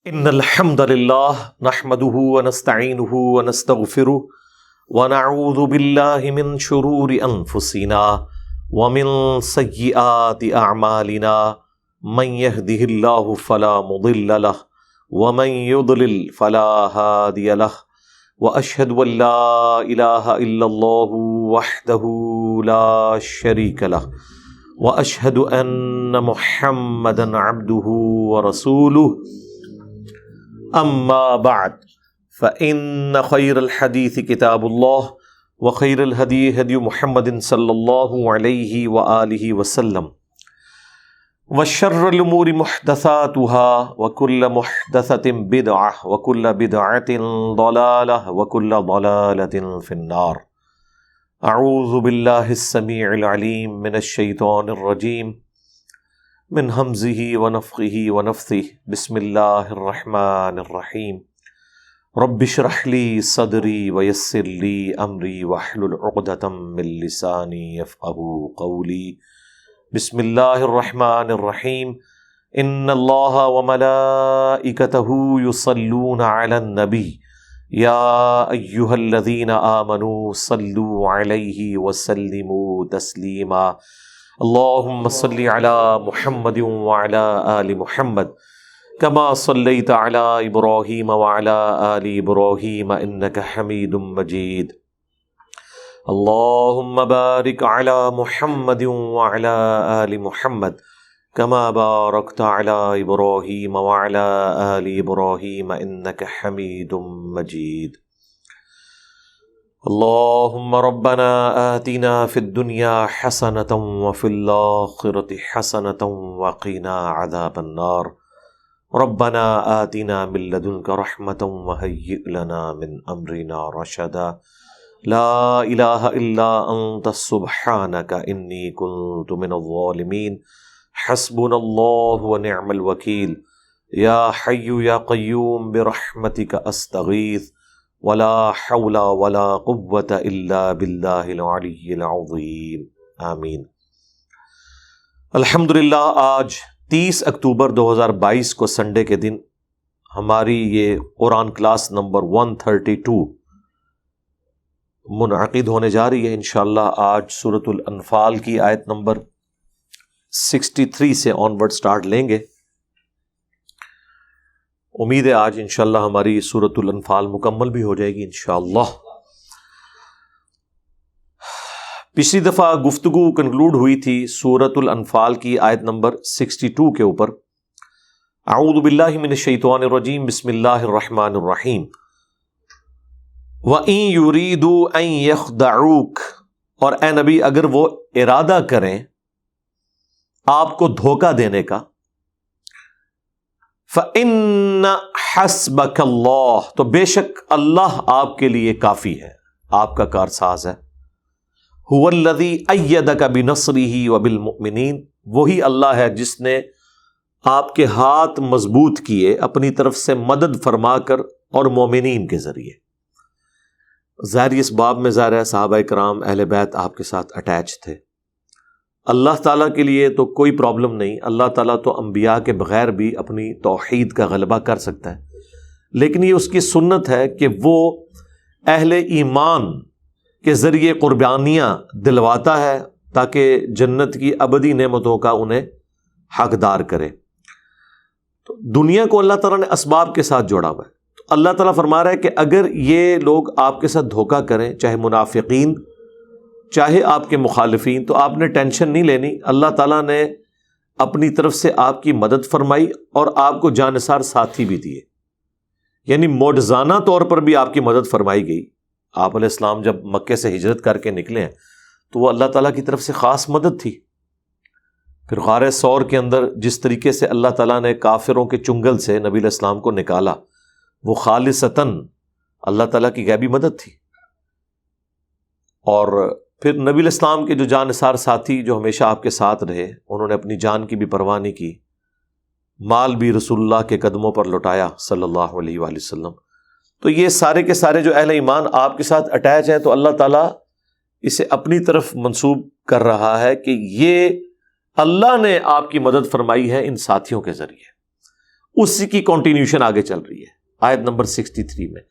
ان الحمد للہ نحمده ونستعینه ونستغفره ونعوذ باللہ من شرور انفسنا ومن سیئات اعمالنا من يهده اللہ فلا مضل له ومن يضلل فلا هادی له واشهد ان لا الہ الا اللہ وحدہ لا شریک له واشهد ان محمدا عبدہ ورسولہ اما بعد فإن خير الحديث كتاب الله وخير الهدي هدي محمد صلى الله عليه وآله وسلم وشر الأمور محدثاتها وكل محدثة بدعة وكل بدعة ضلالة وكل ضلالة في النار. أعوذ بالله السميع العليم من الشيطان الرجيم من همزه ونفخه ونفثه بسم الله الرحمن الرحيم رب اشرح لي صدري ويسر لي أمري واحلل عقدة من لساني يفقهوا قولي بسم الله الرحمن الرحيم إن الله وملائكته يصلون على النبي يا أيها الذين آمنوا صلوا عليه وسلموا تسليما اللهم صل على محمد وعلى آل محمد كما صليت على إبراهيم وعلى آل إبراهيم إنك حميد مجيد اللهم بارك على محمد وعلى آل محمد كما باركت على إبراهيم وعلى آل إبراهيم إنك حميد مجيد اللهم ربنا آتنا في الدنيا حسنة وفي الآخرة حسنة وقنا عذاب النار ربنا آتنا من لدنك رحمة وهيئ لنا من أمرنا رشدا لا إله إلا أنت سبحانك إني كنت من الظالمين حسبنا الله ونعم الوكيل يا حي يا قيوم برحمتك أستغيث ولا حول ولا قوة الا باللہ العلی العظیم آمین. الحمدللہ آج 30 اکتوبر 2022 کو سنڈے کے دن ہماری یہ قرآن کلاس نمبر 132 منعقد ہونے جا رہی ہے. انشاءاللہ آج سورۃ الانفال کی آیت نمبر 63 سے آنورڈ سٹارٹ لیں گے. امید ہے آج انشاءاللہ ہماری سورۃ الانفال مکمل بھی ہو جائے گی انشاءاللہ. پچھلی دفعہ گفتگو کنکلوڈ ہوئی تھی سورۃ الانفال کی آیت نمبر 62 کے اوپر. اعوذ باللہ من الشیطان الرجیم بسم اللہ الرحمن الرحیم وَإِن يُرِيدُوا أَن يَخْدَعُوكَ، اور اے نبی اگر وہ ارادہ کریں آپ کو دھوکہ دینے کا، فَإِنَّ حَسْبَكَ اللَّهُ، تو بے شک اللہ آپ کے لیے کافی ہے، آپ کا کارساز ہے. هُوَ الَّذِي أَيَّدَكَ بِنَصْرِهِ وَبِالْمُؤْمِنِينَ، وہی اللہ ہے جس نے آپ کے ہاتھ مضبوط کیے اپنی طرف سے مدد فرما کر اور مومنین کے ذریعے. ظاہر اس باب میں ظاہر ہے صحابہ کرام اہل بیت آپ کے ساتھ اٹیچ تھے. اللہ تعالیٰ کے لیے تو کوئی پرابلم نہیں، اللہ تعالیٰ تو انبیاء کے بغیر بھی اپنی توحید کا غلبہ کر سکتا ہے، لیکن یہ اس کی سنت ہے کہ وہ اہل ایمان کے ذریعے قربانیاں دلواتا ہے تاکہ جنت کی ابدی نعمتوں کا انہیں حقدار کرے. تو دنیا کو اللہ تعالیٰ نے اسباب کے ساتھ جوڑا ہوا ہے. تو اللہ تعالیٰ فرما رہا ہے کہ اگر یہ لوگ آپ کے ساتھ دھوکہ کریں، چاہے منافقین چاہے آپ کے مخالفین، تو آپ نے ٹینشن نہیں لینی. اللہ تعالیٰ نے اپنی طرف سے آپ کی مدد فرمائی اور آپ کو جانثار ساتھی بھی دیے، یعنی معجزانہ طور پر بھی آپ کی مدد فرمائی گئی. آپ علیہ السلام جب مکے سے ہجرت کر کے نکلے ہیں تو وہ اللہ تعالیٰ کی طرف سے خاص مدد تھی. پھر غار ثور کے اندر جس طریقے سے اللہ تعالیٰ نے کافروں کے چنگل سے نبی علیہ السلام کو نکالا، وہ خالصتاً اللہ تعالیٰ کی غیبی مدد تھی. اور پھر نبی علیہ السلام کے جو جانثار ساتھی جو ہمیشہ آپ کے ساتھ رہے، انہوں نے اپنی جان کی بھی پرواہ نہیں کی، مال بھی رسول اللہ کے قدموں پر لوٹایا صلی اللہ علیہ وآلہ وسلم. تو یہ سارے کے سارے جو اہل ایمان آپ کے ساتھ اٹیچ ہیں، تو اللہ تعالیٰ اسے اپنی طرف منسوب کر رہا ہے کہ یہ اللہ نے آپ کی مدد فرمائی ہے ان ساتھیوں کے ذریعے. اسی کی کنٹینیوشن آگے چل رہی ہے آیت نمبر 63 میں،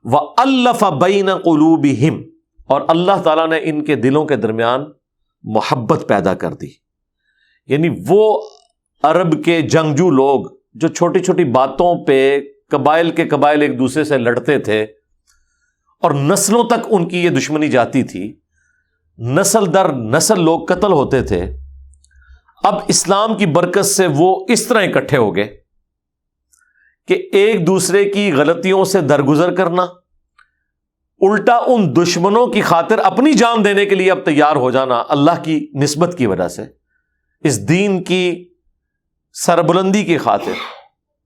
وَأَلَّفَ بَيْنَ قُلُوبِهِمْ، اور اللہ تعالیٰ نے ان کے دلوں کے درمیان محبت پیدا کر دی. یعنی وہ عرب کے جنگجو لوگ جو چھوٹی چھوٹی باتوں پہ قبائل کے قبائل ایک دوسرے سے لڑتے تھے اور نسلوں تک ان کی یہ دشمنی جاتی تھی، نسل در نسل لوگ قتل ہوتے تھے، اب اسلام کی برکت سے وہ اس طرح اکٹھے ہو گئے کہ ایک دوسرے کی غلطیوں سے درگزر کرنا، الٹا ان دشمنوں کی خاطر اپنی جان دینے کے لیے اب تیار ہو جانا اللہ کی نسبت کی وجہ سے، اس دین کی سربلندی کی خاطر.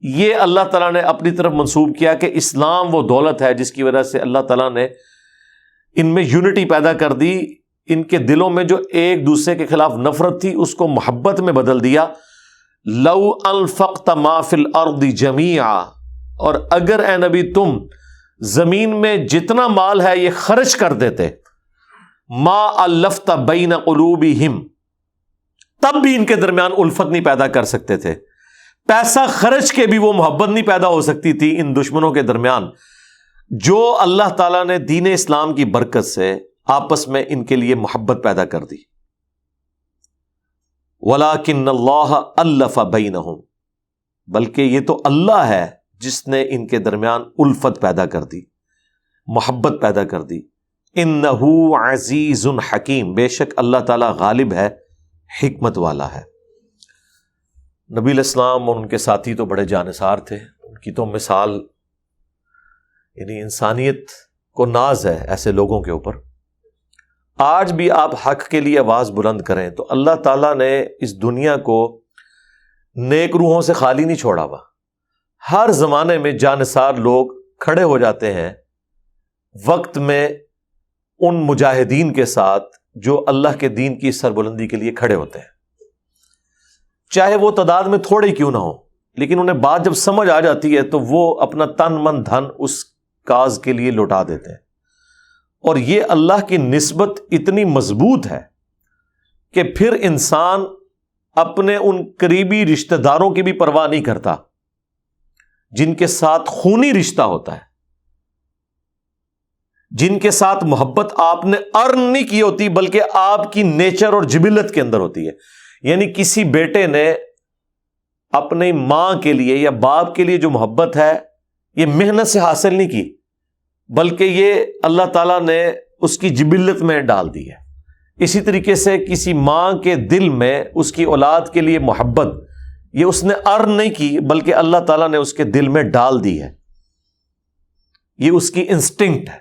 یہ اللہ تعالیٰ نے اپنی طرف منسوب کیا کہ اسلام وہ دولت ہے جس کی وجہ سے اللہ تعالیٰ نے ان میں یونٹی پیدا کر دی، ان کے دلوں میں جو ایک دوسرے کے خلاف نفرت تھی اس کو محبت میں بدل دیا. لو انفقت ما فی الارض جمیعا، اور اگر اے نبی تم زمین میں جتنا مال ہے یہ خرچ کر دیتے، ما الفت بین قلوبہم، تب بھی ان کے درمیان الفت نہیں پیدا کر سکتے تھے. پیسہ خرچ کے بھی وہ محبت نہیں پیدا ہو سکتی تھی ان دشمنوں کے درمیان جو اللہ تعالیٰ نے دین اسلام کی برکت سے آپس میں ان کے لیے محبت پیدا کر دی. وَلَٰكِنَّ اللَّهَ أَلَّفَ بَيْنَهُمْ، بلکہ یہ تو اللہ ہے جس نے ان کے درمیان الفت پیدا کر دی، محبت پیدا کر دی. إِنَّهُ عَزِيزٌ حَكِيمٌ، بے شک اللہ تعالیٰ غالب ہے، حکمت والا ہے. نبی علیہ السلام اور ان کے ساتھی تو بڑے جانثار تھے، ان کی تو مثال، یعنی انسانیت کو ناز ہے ایسے لوگوں کے اوپر. آج بھی آپ حق کے لیے آواز بلند کریں تو اللہ تعالیٰ نے اس دنیا کو نیک روحوں سے خالی نہیں چھوڑا ہوا. ہر زمانے میں جانثار لوگ کھڑے ہو جاتے ہیں وقت میں ان مجاہدین کے ساتھ جو اللہ کے دین کی سربلندی کے لیے کھڑے ہوتے ہیں، چاہے وہ تعداد میں تھوڑے کیوں نہ ہو، لیکن انہیں بات جب سمجھ آ جاتی ہے تو وہ اپنا تن من دھن اس کاز کے لیے لوٹا دیتے ہیں. اور یہ اللہ کی نسبت اتنی مضبوط ہے کہ پھر انسان اپنے ان قریبی رشتہ داروں کی بھی پرواہ نہیں کرتا جن کے ساتھ خونی رشتہ ہوتا ہے، جن کے ساتھ محبت آپ نے ارن نہیں کی ہوتی بلکہ آپ کی نیچر اور جبلت کے اندر ہوتی ہے. یعنی کسی بیٹے نے اپنی ماں کے لیے یا باپ کے لیے جو محبت ہے یہ محنت سے حاصل نہیں کی بلکہ یہ اللہ تعالیٰ نے اس کی جبلت میں ڈال دی ہے. اسی طریقے سے کسی ماں کے دل میں اس کی اولاد کے لیے محبت یہ اس نے ارن نہیں کی بلکہ اللہ تعالیٰ نے اس کے دل میں ڈال دی ہے، یہ اس کی انسٹنکٹ ہے.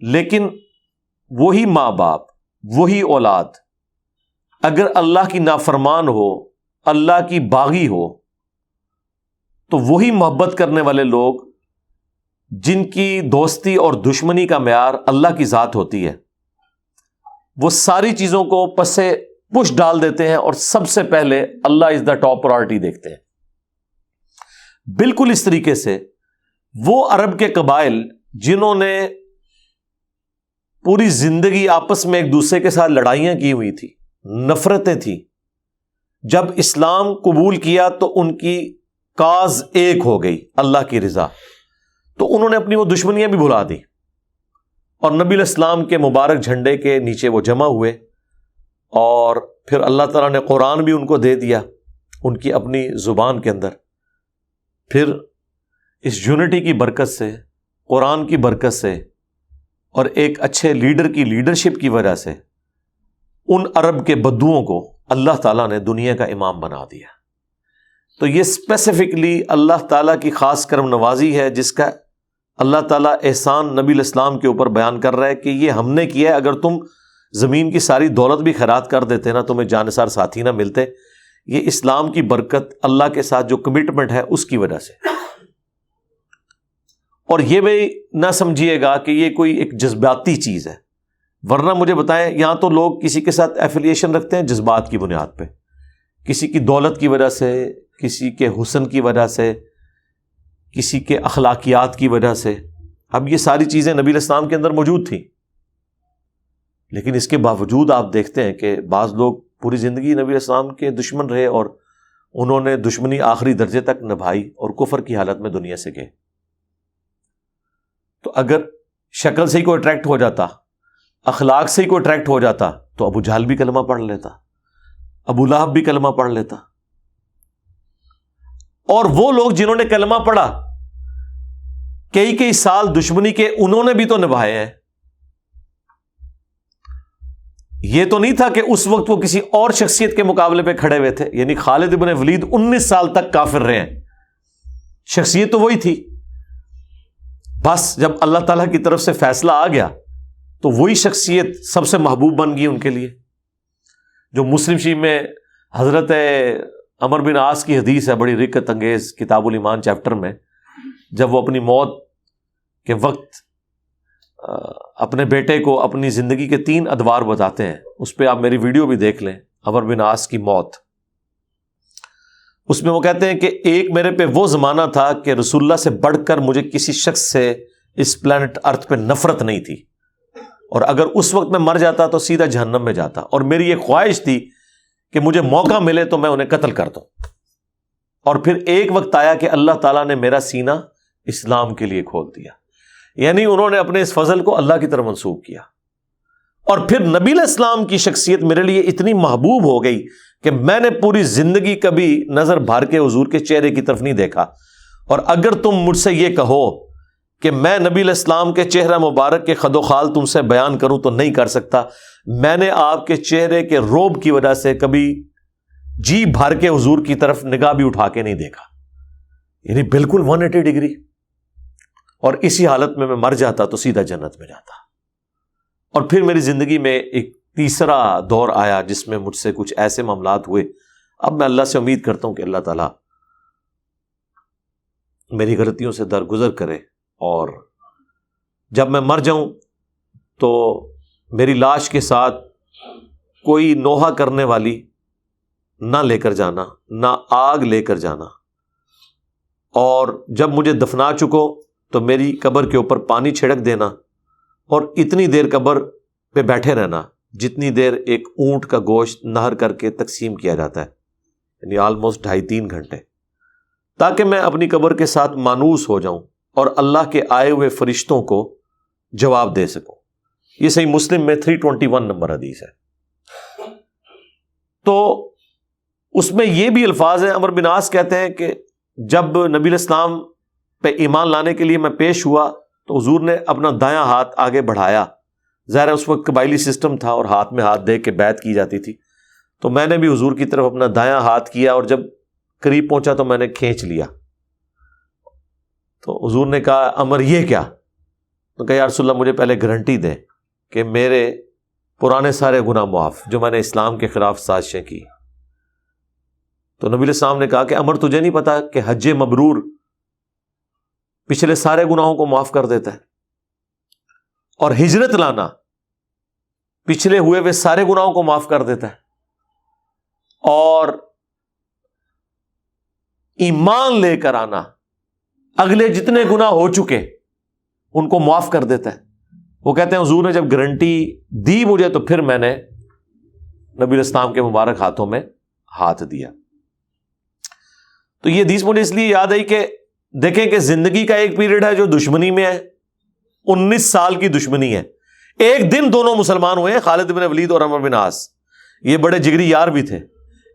لیکن وہی ماں باپ، وہی اولاد اگر اللہ کی نافرمان ہو، اللہ کی باغی ہو، تو وہی محبت کرنے والے لوگ جن کی دوستی اور دشمنی کا معیار اللہ کی ذات ہوتی ہے، وہ ساری چیزوں کو پسے پش ڈال دیتے ہیں اور سب سے پہلے اللہ از دا ٹاپ پرائرٹی دیکھتے ہیں. بالکل اس طریقے سے وہ عرب کے قبائل جنہوں نے پوری زندگی آپس میں ایک دوسرے کے ساتھ لڑائیاں کی ہوئی تھی، نفرتیں تھیں، جب اسلام قبول کیا تو ان کی کاز ایک ہو گئی، اللہ کی رضا، تو انہوں نے اپنی وہ دشمنیاں بھی بھلا دی اور نبی علیہ السلام کے مبارک جھنڈے کے نیچے وہ جمع ہوئے. اور پھر اللہ تعالیٰ نے قرآن بھی ان کو دے دیا ان کی اپنی زبان کے اندر. پھر اس یونٹی کی برکت سے، قرآن کی برکت سے اور ایک اچھے لیڈر کی لیڈرشپ کی وجہ سے ان عرب کے بدوؤں کو اللہ تعالیٰ نے دنیا کا امام بنا دیا. تو یہ اسپیسیفکلی اللہ تعالیٰ کی خاص کرم نوازی ہے جس کا اللہ تعالیٰ احسان نبی علیہ السلام کے اوپر بیان کر رہا ہے کہ یہ ہم نے کیا ہے. اگر تم زمین کی ساری دولت بھی خیرات کر دیتے نا، تمہیں جانثار ساتھی نہ ملتے. یہ اسلام کی برکت، اللہ کے ساتھ جو کمٹمنٹ ہے اس کی وجہ سے. اور یہ بھی نہ سمجھیے گا کہ یہ کوئی ایک جذباتی چیز ہے، ورنہ مجھے بتائیں یہاں تو لوگ کسی کے ساتھ ایفیلیشن رکھتے ہیں جذبات کی بنیاد پہ، کسی کی دولت کی وجہ سے، کسی کے حسن کی وجہ سے، کسی کے اخلاقیات کی وجہ سے. اب یہ ساری چیزیں نبی علیہ السلام کے اندر موجود تھیں، لیکن اس کے باوجود آپ دیکھتے ہیں کہ بعض لوگ پوری زندگی نبی علیہ السلام کے دشمن رہے اور انہوں نے دشمنی آخری درجے تک نبھائی اور کفر کی حالت میں دنیا سے گئے. تو اگر شکل سے ہی کوئی اٹریکٹ ہو جاتا، اخلاق سے ہی کوئی اٹریکٹ ہو جاتا، تو ابو جہل بھی کلمہ پڑھ لیتا، ابو لہب بھی کلمہ پڑھ لیتا. اور وہ لوگ جنہوں نے کلمہ پڑھا کئی سال دشمنی کے، انہوں نے بھی تو نبھائے ہیں. یہ تو نہیں تھا کہ اس وقت وہ کسی اور شخصیت کے مقابلے پہ کھڑے ہوئے تھے. یعنی خالد بن ولید 19 سال تک کافر رہے ہیں، شخصیت تو وہی تھی. بس جب اللہ تعالیٰ کی طرف سے فیصلہ آ گیا تو وہی شخصیت سب سے محبوب بن گئی ان کے لیے. جو مسلم شریف میں حضرت عمر بن عاص کی حدیث ہے، بڑی رقت انگیز، کتاب الایمان چیپٹر میں، جب وہ اپنی موت کے وقت اپنے بیٹے کو اپنی زندگی کے 3 ادوار بتاتے ہیں. اس پہ آپ میری ویڈیو بھی دیکھ لیں، عمر بن عاص کی موت. اس میں وہ کہتے ہیں کہ ایک میرے پہ وہ زمانہ تھا کہ رسول اللہ سے بڑھ کر مجھے کسی شخص سے اس پلانٹ ارتھ پہ نفرت نہیں تھی، اور اگر اس وقت میں مر جاتا تو سیدھا جہنم میں جاتا، اور میری یہ خواہش تھی کہ مجھے موقع ملے تو میں انہیں قتل کر دوں. اور پھر ایک وقت آیا کہ اللہ تعالیٰ نے میرا سینہ اسلام کے لیے کھول دیا. یعنی انہوں نے اپنے اس فضل کو اللہ کی طرف منسوب کیا. اور پھر نبی علیہ السلام کی شخصیت میرے لیے اتنی محبوب ہو گئی کہ میں نے پوری زندگی کبھی نظر بھر کے حضور کے چہرے کی طرف نہیں دیکھا. اور اگر تم مجھ سے یہ کہو کہ میں نبی علیہ السلام کے چہرہ مبارک کے خد و خال تم سے بیان کروں تو نہیں کر سکتا. میں نے آپ کے چہرے کے روب کی وجہ سے کبھی جی بھر کے حضور کی طرف نگاہ بھی اٹھا کے نہیں دیکھا. یعنی بالکل 180 ڈگری. اور اسی حالت میں مر جاتا تو سیدھا جنت میں جاتا. اور پھر میری زندگی میں ایک تیسرا دور آیا جس میں مجھ سے کچھ ایسے معاملات ہوئے. اب میں اللہ سے امید کرتا ہوں کہ اللہ تعالیٰ میری غلطیوں سے درگزر کرے، اور جب میں مر جاؤں تو میری لاش کے ساتھ کوئی نوحہ کرنے والی نہ لے کر جانا، نہ آگ لے کر جانا. اور جب مجھے دفنا چکو تو میری قبر کے اوپر پانی چھڑک دینا، اور اتنی دیر قبر پہ بیٹھے رہنا جتنی دیر ایک اونٹ کا گوشت نہر کر کے تقسیم کیا جاتا ہے، یعنی آلموسٹ 2.5-3 گھنٹے، تاکہ میں اپنی قبر کے ساتھ مانوس ہو جاؤں اور اللہ کے آئے ہوئے فرشتوں کو جواب دے سکوں. یہ صحیح مسلم میں 321 نمبر حدیث ہے. تو اس میں یہ بھی الفاظ ہیں. عمر بن عاص کہتے ہیں کہ جب نبی علیہ السلام پہ ایمان لانے کے لیے میں پیش ہوا تو حضور نے اپنا دایاں ہاتھ آگے بڑھایا. ظاہر ہے اس وقت قبائلی سسٹم تھا اور ہاتھ میں ہاتھ دے کے بیعت کی جاتی تھی، تو میں نے بھی حضور کی طرف اپنا دایاں ہاتھ کیا، اور جب قریب پہنچا تو میں نے کھینچ لیا. تو حضور نے کہا عمر یہ کیا؟ تو کہا یا رسول اللہ مجھے پہلے گارنٹی دیں کہ میرے پرانے سارے گناہ معاف جو میں نے اسلام کے خلاف سازشیں کی. تو نبی علیہ السلام نے کہا کہ عمر تجھے نہیں پتا کہ حج مبرور پچھلے سارے گناہوں کو معاف کر دیتا ہے، اور ہجرت لانا پچھلے ہوئے سارے گناہوں کو معاف کر دیتا ہے، اور ایمان لے کر آنا اگلے جتنے گناہ ہو چکے ان کو معاف کر دیتا ہے. وہ کہتے ہیں حضور نے جب گارنٹی دی مجھے تو پھر میں نے نبی علیہ السلام کے مبارک ہاتھوں میں ہاتھ دیا. تو یہ حدیث مجھے اس لیے یاد آئی کہ دیکھیں کہ زندگی کا ایک پیریڈ ہے جو دشمنی میں ہے، 19 سال کی دشمنی ہے. ایک دن دونوں مسلمان ہوئے ہیں، خالد بن ولید اور عمر بن عاص. یہ بڑے جگری یار بھی تھے.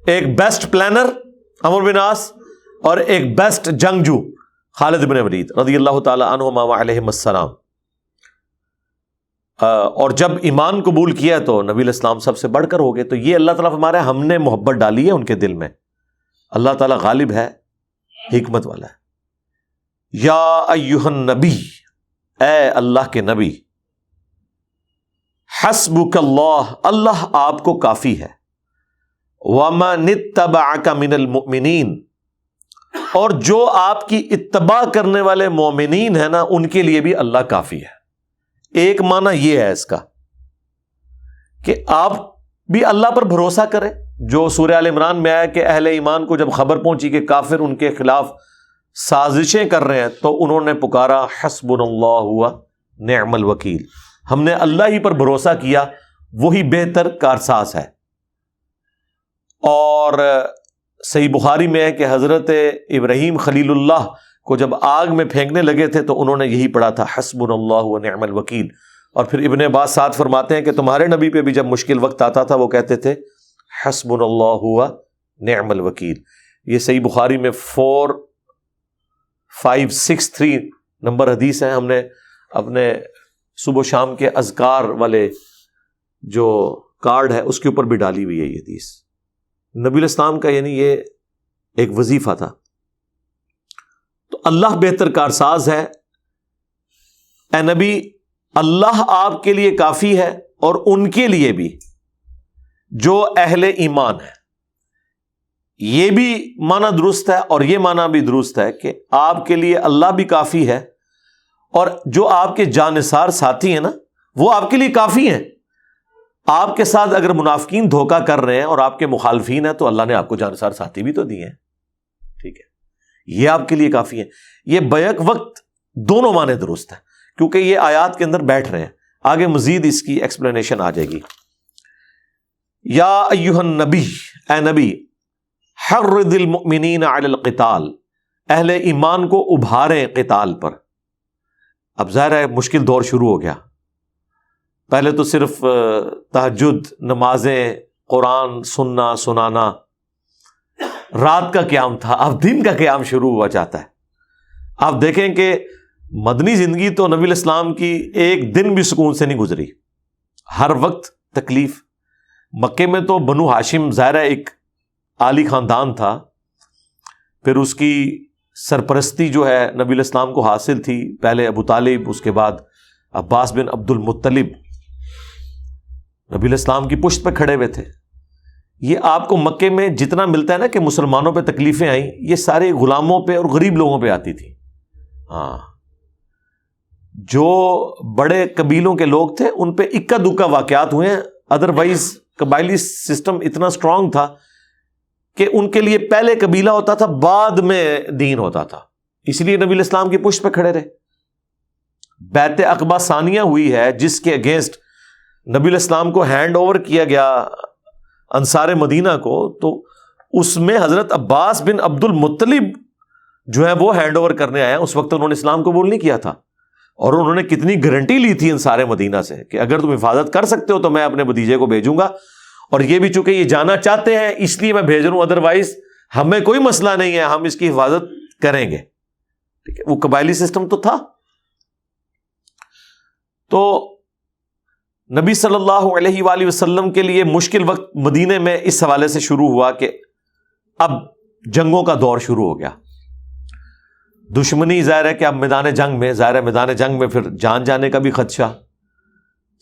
ایک بیسٹ پلانر عمر بن عاص اور ایک بیسٹ جنگجو خالد بن ولید رضی اللہ تعالی عنہما وعلیہم السلام. اور جب ایمان قبول کیا تو نبی علیہ السلام سب سے بڑھ کر ہو گئے. تو یہ اللہ تعالیٰ ہمارے ہم نے محبت ڈالی ہے ان کے دل میں. اللہ تعالیٰ غالب ہے، حکمت والا ہے. یا ایھا النبی، اے اللہ کے نبی، حسبک اللہ، اللہ آپ کو کافی ہے، ومن اتبعک من المؤمنین، اور جو آپ کی اتباع کرنے والے مومنین ہیں نا ان کے لیے بھی اللہ کافی ہے. ایک معنی یہ ہے اس کا کہ آپ بھی اللہ پر بھروسہ کریں، جو سورہ آل عمران میں آیا کہ اہل ایمان کو جب خبر پہنچی کہ کافر ان کے خلاف سازشیں کر رہے ہیں تو انہوں نے پکارا حسبنا اللہ و نعم الوکیل، ہم نے اللہ ہی پر بھروسہ کیا، وہی بہتر کارساز ہے. اور صحیح بخاری میں ہے کہ حضرت ابراہیم خلیل اللہ کو جب آگ میں پھینکنے لگے تھے تو انہوں نے یہی پڑھا تھا حسبنا اللہ و نعم الوکیل. اور پھر ابن عباس ساتھ فرماتے ہیں کہ تمہارے نبی پہ بھی جب مشکل وقت آتا تھا وہ کہتے تھے حسبنا اللہ و نعم الوکیل. یہ صحیح بخاری میں 4563 نمبر حدیث ہے. ہم نے اپنے صبح و شام کے اذکار والے جو کارڈ ہے اس کے اوپر بھی ڈالی ہوئی ہے یہ حدیث. نبی الاسلام کا یعنی یہ ایک وظیفہ تھا. تو اللہ بہتر کارساز ہے. اے نبی اللہ آپ کے لیے کافی ہے اور ان کے لیے بھی جو اہل ایمان ہے. یہ بھی معنی درست ہے اور یہ معنی بھی درست ہے کہ آپ کے لیے اللہ بھی کافی ہے اور جو آپ کے جانثار ساتھی ہیں نا وہ آپ کے لیے کافی ہیں. آپ کے ساتھ اگر منافقین دھوکہ کر رہے ہیں اور آپ کے مخالفین ہیں تو اللہ نے آپ کو جانثار ساتھی بھی تو دیے ہیں. ٹھیک ہے, یہ آپ کے لیے کافی ہیں. یہ بیک وقت دونوں معنی درست ہیں کیونکہ یہ آیات کے اندر بیٹھ رہے ہیں. آگے مزید اس کی ایکسپلینیشن آ جائے گی. یا ایھا النبی, اے نبی, حرض المؤمنین علی القتال, اہل ایمان کو ابھاریں قتال پر. اب ظاہر ہے مشکل دور شروع ہو گیا. پہلے تو صرف تہجد, نمازیں, قرآن سننا سنانا, رات کا قیام تھا. اب دن کا قیام شروع ہوا جاتا ہے. آپ دیکھیں کہ مدنی زندگی تو نبی الاسلام کی ایک دن بھی سکون سے نہیں گزری, ہر وقت تکلیف. مکے میں تو بنو ہاشم ظاہر ایک عالی خاندان تھا, پھر اس کی سرپرستی جو ہے نبی الاسلام کو حاصل تھی. پہلے ابو طالب, اس کے بعد عباس بن عبد المطلب نبی الاسلام کی پشت پہ کھڑے ہوئے تھے. یہ آپ کو مکے میں جتنا ملتا ہے نا کہ مسلمانوں پہ تکلیفیں آئیں, یہ سارے غلاموں پہ اور غریب لوگوں پہ آتی تھی. ہاں, جو بڑے قبیلوں کے لوگ تھے ان پہ اکا دکا واقعات ہوئے ہیں. ادروائز قبائلی سسٹم اتنا سٹرونگ تھا کہ ان کے لیے پہلے قبیلہ ہوتا تھا, بعد میں دین ہوتا تھا. اس لیے نبی الاسلام کی پشت پہ کھڑے رہے. بیعت عقبہ ثانیہ ہوئی ہے جس کے اگینسٹ نبی الاسلام کو ہینڈ اوور کیا گیا انصار مدینہ کو, تو اس میں حضرت عباس بن عبد المطلب جو ہے وہ ہینڈ اوور کرنے آئے. اس وقت انہوں نے اسلام قبول نہیں کیا تھا اور انہوں نے کتنی گارنٹی لی تھی انصار مدینہ سے کہ اگر تم حفاظت کر سکتے ہو تو میں اپنے بھتیجے کو بھیجوں گا, اور یہ بھی چونکہ یہ جانا چاہتے ہیں اس لیے میں بھیج رہا ہوں, ادروائز ہمیں کوئی مسئلہ نہیں ہے, ہم اس کی حفاظت کریں گے. ٹھیک ہے, وہ قبائلی سسٹم تو تھا. تو نبی صلی اللہ علیہ وآلہ وسلم کے لیے مشکل وقت مدینے میں اس حوالے سے شروع ہوا کہ اب جنگوں کا دور شروع ہو گیا. دشمنی ظاہر ہے کہ اب میدان جنگ میں, ظاہر ہے میدان جنگ میں پھر جان جانے کا بھی خدشہ.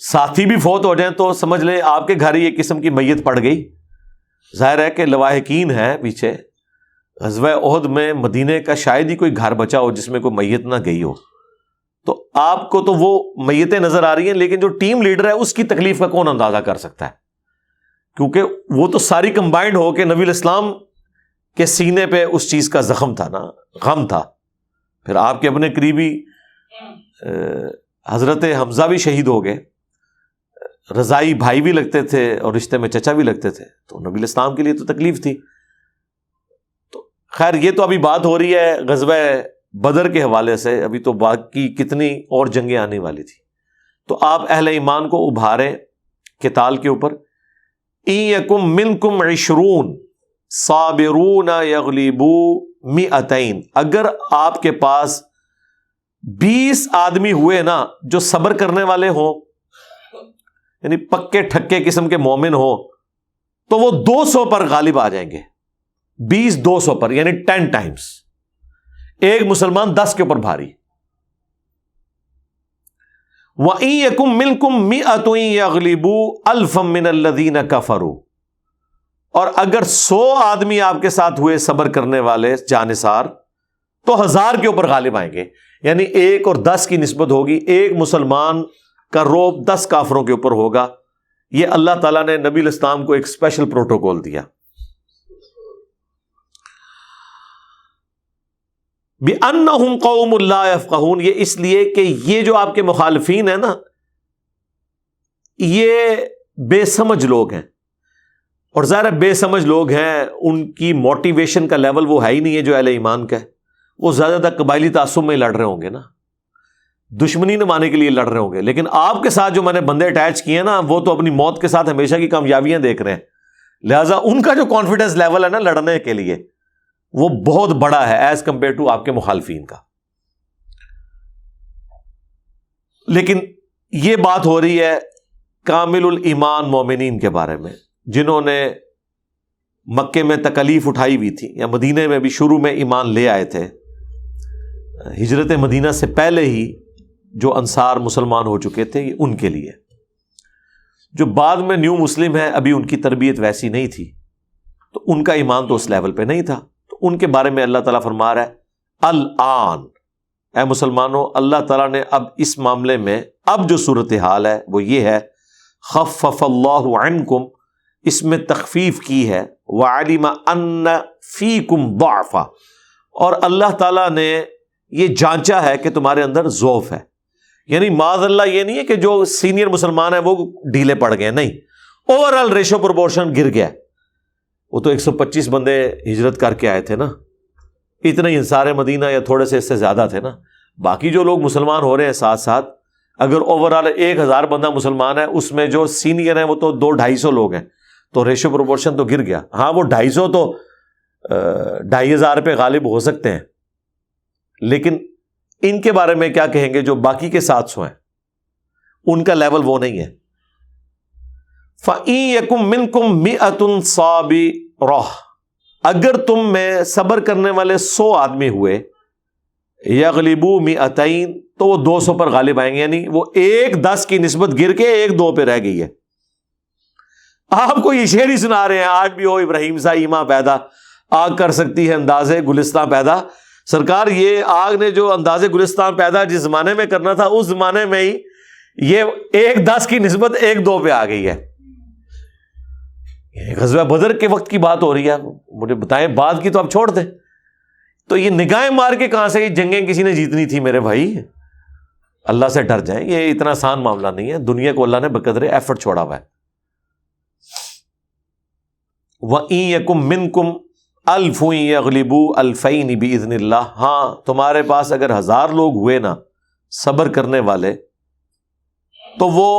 ساتھی بھی فوت ہو جائیں تو سمجھ لیں آپ کے گھر ہی ایک قسم کی میت پڑ گئی. ظاہر ہے کہ لواحقین ہیں پیچھے. غزوہ احد میں مدینے کا شاید ہی کوئی گھر بچا ہو جس میں کوئی میت نہ گئی ہو. تو آپ کو تو وہ میتیں نظر آ رہی ہیں, لیکن جو ٹیم لیڈر ہے اس کی تکلیف کا کون اندازہ کر سکتا ہے, کیونکہ وہ تو ساری کمبائنڈ ہو کہ نبی الاسلام کے سینے پہ اس چیز کا زخم تھا نا, غم تھا. پھر آپ کے اپنے قریبی حضرت حمزہ بھی شہید ہو گئے, رضائی بھائی بھی لگتے تھے اور رشتے میں چچا بھی لگتے تھے, تو نبی الاسلام کے لیے تو تکلیف تھی. تو خیر یہ تو ابھی بات ہو رہی ہے غزوہ بدر کے حوالے سے, ابھی تو باقی کتنی اور جنگیں آنے والی تھی. تو آپ اہل ایمان کو ابھاریں قتال کے اوپر. ان یکم منکم 20 صابرون یغلبوا 200, اگر آپ کے پاس 20 آدمی ہوئے نا جو صبر کرنے والے ہوں, یعنی پکے ٹھکے قسم کے مومن ہو, تو وہ 200 پر غالب آ جائیں گے. 20 200 پر, یعنی 10 ٹائمز. ایک مسلمان 10 کے اوپر بھاری. وَإِن يَكُن مِّنكُم 100 يَغْلِبُوا أَلْفًا مِّنَ الَّذِينَ كَفَرُوا, اور اگر 100 آدمی آپ کے ساتھ ہوئے صبر کرنے والے جانثار, تو 1000 کے اوپر غالب آئیں گے. یعنی 1 اور 10 کی نسبت ہوگی, ایک مسلمان کا روب 10 کافروں کے اوپر ہوگا. یہ اللہ تعالیٰ نے نبی الاسلام کو ایک اسپیشل پروٹوکول دیا. بِأَنَّهُمْ قَوْمٌ لَا يَفْقَهُونَ, یہ اس لیے کہ یہ جو آپ کے مخالفین ہیں نا, یہ بے سمجھ لوگ ہیں, اور ظاہر بے سمجھ لوگ ہیں، ان کی موٹیویشن کا لیول وہ ہے ہی نہیں ہے جو اہل ایمان کا ہے. وہ زیادہ تر قبائلی تعصب میں لڑ رہے ہوں گے نا، دشمنی نمانے کے لیے لڑ رہے ہوں گے. لیکن آپ کے ساتھ جو میں نے بندے اٹیچ کیے ہیں نا، وہ تو اپنی موت کے ساتھ ہمیشہ کی کامیابیاں دیکھ رہے ہیں. لہٰذا ان کا جو کانفیڈنس لیول ہے نا لڑنے کے لیے، وہ بہت بڑا ہے ایز کمپیئر ٹو آپ کے مخالفین کا. لیکن یہ بات ہو رہی ہے کامل الایمان مومنین کے بارے میں، جنہوں نے مکے میں تکلیف اٹھائی ہوئی تھی یا مدینے میں بھی شروع میں ایمان لے آئے تھے. ہجرت مدینہ سے پہلے ہی جو انصار مسلمان ہو چکے تھے، یہ ان کے لیے. جو بعد میں نیو مسلم ہے، ابھی ان کی تربیت ویسی نہیں تھی، تو ان کا ایمان تو اس لیول پہ نہیں تھا. تو ان کے بارے میں اللہ تعالیٰ فرما رہا ہے الآن، اے مسلمانوں، اللہ تعالیٰ نے اب اس معاملے میں اب جو صورتحال ہے وہ یہ ہے، خفف اللہ عنکم، اس میں تخفیف کی ہے، وعلم ان فیکم ضعفا، اور اللہ تعالیٰ نے یہ جانچا ہے کہ تمہارے اندر ضعف ہے. یعنی معاذ اللہ یہ نہیں ہے کہ جو سینئر مسلمان ہیں وہ ڈھیلے پڑ گئے، نہیں، اوور آل ریشو پروپورشن گر گیا. وہ تو 125 بندے ہجرت کر کے آئے تھے نا، اتنے ہی انصار مدینہ یا تھوڑے سے اس سے زیادہ تھے نا. باقی جو لوگ مسلمان ہو رہے ہیں ساتھ ساتھ، اگر اوور آل 1000 بندہ مسلمان ہے، اس میں جو سینئر ہیں وہ تو 200-250 لوگ ہیں، تو ریشو پروپورشن تو گر گیا. ہاں وہ 250 تو 2500 پہ غالب ہو سکتے ہیں، لیکن ان کے بارے میں کیا کہیں گے جو باقی کے 700 ہیں، ان کا لیول وہ نہیں ہے. فَإِن يَكُن مِّنكُم مِّئَةٌ صَابِرَةٌ، اگر تم میں صبر کرنے والے 100 آدمی ہوئے، یغلبوا مئتین، تو وہ 200 پر غالب آئیں گے. یعنی وہ 1-10 کی نسبت گر کے 1-2 پہ رہ گئی ہے. آپ کو یہ شعر ہی سنا رہے ہیں، آج بھی ہو ابراہیم سا ایماں پیدا، آگ کر سکتی ہے اندازے گلستان پیدا. سرکار یہ آگ نے جو اندازے گلستان پیدا جس زمانے میں کرنا تھا، اس زمانے میں ہی یہ 1-10 کی نسبت 1-2 پہ آ گئی ہے. غزوہ بدر کے وقت کی بات ہو رہی ہے، مجھے بتائیں بعد کی تو آپ چھوڑ دیں. تو یہ نگاہیں مار کے کہاں سے یہ جنگیں کسی نے جیتنی تھی میرے بھائی؟ اللہ سے ڈر جائیں، یہ اتنا آسان معاملہ نہیں ہے. دنیا کو اللہ نے بقدر ایفرٹ چھوڑا ہوا ہے. وَإِن يَكُن مِّنكُمْ أَلْفٌ يَغْلِبُوا أَلْفَيْنِ بِإِذْنِ اللَّهِ، ہاں تمہارے پاس اگر 1000 لوگ ہوئے نا صبر کرنے والے، تو وہ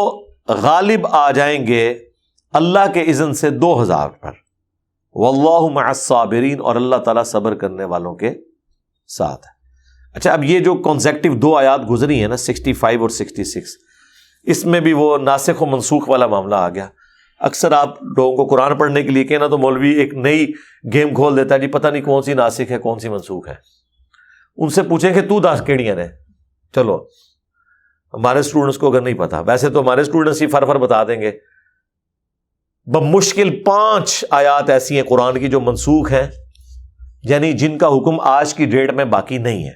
غالب آ جائیں گے اللہ کے اذن سے 2000 پر. واللہ مع الصابرین، اور اللہ تعالیٰ صبر کرنے والوں کے ساتھ ہے. اچھا، اب یہ جو کانسیکٹیو 2 آیات گزری ہیں نا 65 اور 66، اس میں بھی وہ ناسخ و منسوخ والا معاملہ آ گیا. اکثر آپ لوگوں کو قرآن پڑھنے کے لیے کہنا تو مولوی ایک نئی گیم کھول دیتا ہے، جی پتہ نہیں کون سی ناسخ ہے کون سی منسوخ ہے. ان سے پوچھیں کہ تو دس کیڑیاں نے، چلو ہمارے اسٹوڈنٹس کو اگر نہیں پتا، ویسے تو ہمارے اسٹوڈنٹس ہی فر بتا دیں گے. بمشکل 5 آیات ایسی ہیں قرآن کی جو منسوخ ہیں، یعنی جن کا حکم آج کی ڈیٹ میں باقی نہیں ہے.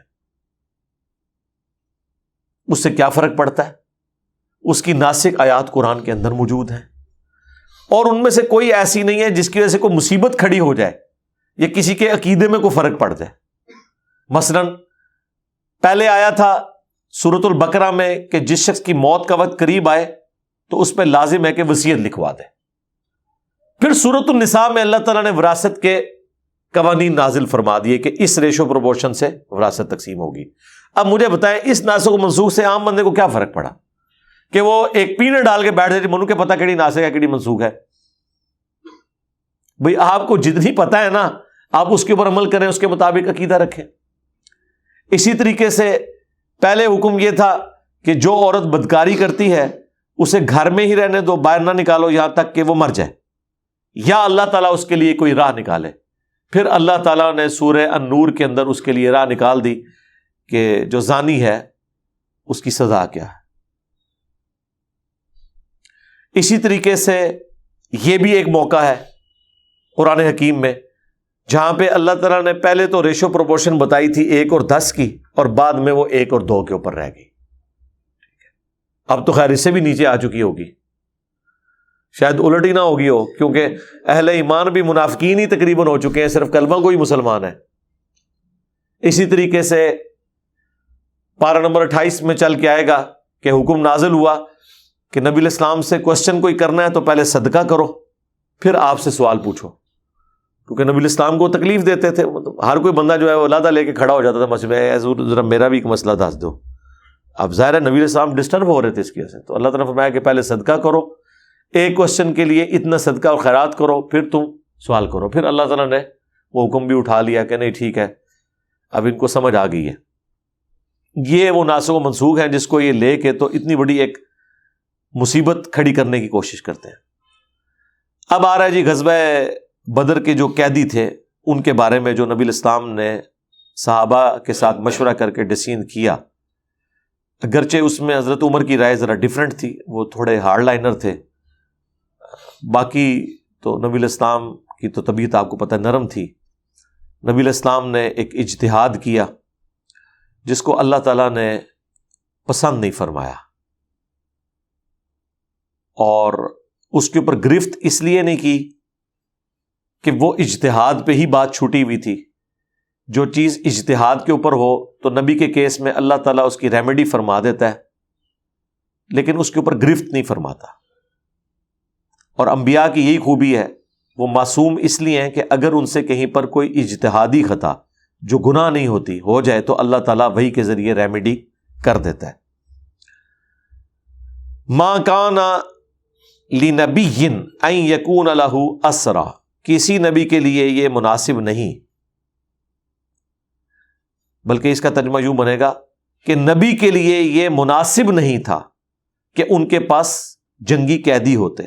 اس سے کیا فرق پڑتا ہے؟ اس کی ناسخ آیات قرآن کے اندر موجود ہیں، اور ان میں سے کوئی ایسی نہیں ہے جس کی وجہ سے کوئی مصیبت کھڑی ہو جائے یا کسی کے عقیدے میں کوئی فرق پڑ جائے. مثلا پہلے آیا تھا سورۃ البقرہ میں کہ جس شخص کی موت کا وقت قریب آئے تو اس پہ لازم ہے کہ وصیت لکھوا دے. پھر سورۃ النساء میں اللہ تعالیٰ نے وراثت کے قوانین نازل فرما دیے کہ اس ریشو پروپورشن سے وراثت تقسیم ہوگی. اب مجھے بتائیں اس ناسخ و منسوخ سے عام بندے کو کیا فرق پڑا کہ وہ ایک پینے ڈال کے بیٹھ جائے منو کے پتہ کیڑی ناسخ ہے کیڑی منسوخ ہے؟ بھئی آپ کو جتنی پتہ ہے نا آپ اس کے اوپر عمل کریں، اس کے مطابق عقیدہ رکھیں. اسی طریقے سے پہلے حکم یہ تھا کہ جو عورت بدکاری کرتی ہے اسے گھر میں ہی رہنے دو، باہر نہ نکالو یہاں تک کہ وہ مر جائے، یا اللہ تعالیٰ اس کے لیے کوئی راہ نکالے. پھر اللہ تعالیٰ نے سورہ النور کے اندر اس کے لیے راہ نکال دی کہ جو زانی ہے اس کی سزا کیا ہے. اسی طریقے سے یہ بھی ایک موقع ہے قرآن حکیم میں جہاں پہ اللہ تعالیٰ نے پہلے تو ریشو پروپورشن بتائی تھی 1 اور 10 کی، اور بعد میں وہ 1 اور 2 کے اوپر رہ گئی. اب تو خیر اس سے بھی نیچے آ چکی ہوگی، شاید الٹ ہی نہ ہوگی ہو، کیونکہ اہل ایمان بھی منافقین ہی تقریباً ہو چکے ہیں، صرف کلمہ کوئی مسلمان ہے. اسی طریقے سے پارہ نمبر 28 میں چل کے آئے گا کہ حکم نازل ہوا کہ نبی علیہ السلام سے کوشچن کوئی کرنا ہے تو پہلے صدقہ کرو پھر آپ سے سوال پوچھو، کیونکہ نبی الاسلام کو تکلیف دیتے تھے. ہر کوئی بندہ جو ہے وہ لادہ لے کے کھڑا ہو جاتا تھا مسئلہ میں، حضور ذرا میرا بھی ایک مسئلہ دس دو. اب ظاہر ہے نبی الاسلام ڈسٹرب ہو رہے تھے اس کی وجہ سے، تو اللہ تعالیٰ نے فرمایا کہ پہلے صدقہ کرو، ایک کوشچن کے لیے اتنا صدقہ اور خیرات کرو، پھر تم سوال کرو. پھر اللہ تعالیٰ نے وہ حکم بھی اٹھا لیا کہ نہیں ٹھیک ہے، اب ان کو سمجھ آ گئی ہے. یہ وہ ناسخ و منسوخ ہیں جس کو یہ لے کے تو اتنی بڑی ایک مصیبت کھڑی کرنے کی کوشش کرتے ہیں. اب آ رہا ہے جی غزوہ بدر کے جو قیدی تھے ان کے بارے میں جو نبی الاسلام نے صحابہ کے ساتھ مشورہ کر کے ڈیسیژن کیا. اگرچہ اس میں حضرت عمر کی رائے ذرا ڈیفرنٹ تھی، وہ تھوڑے ہارڈ لائنر تھے، باقی تو نبی الاسلام کی تو طبیعت آپ کو پتہ نرم تھی. نبی الاسلام نے ایک اجتہاد کیا جس کو اللہ تعالیٰ نے پسند نہیں فرمایا، اور اس کے اوپر گرفت اس لیے نہیں کی کہ وہ اجتہاد پہ ہی بات چھوٹی ہوئی تھی. جو چیز اجتہاد کے اوپر ہو تو نبی کے کیس میں اللہ تعالیٰ اس کی ریمیڈی فرما دیتا ہے، لیکن اس کے اوپر گرفت نہیں فرماتا. اور انبیاء کی یہی خوبی ہے، وہ معصوم اس لیے ہیں کہ اگر ان سے کہیں پر کوئی اجتہادی خطا جو گناہ نہیں ہوتی ہو جائے تو اللہ تعالیٰ وحی کے ذریعے ریمیڈی کر دیتا ہے. ما کان لنبی ان یکون لہ اسرا، کسی نبی کے لیے یہ مناسب نہیں، بلکہ اس کا ترجمہ یوں بنے گا کہ نبی کے لیے یہ مناسب نہیں تھا کہ ان کے پاس جنگی قیدی ہوتے،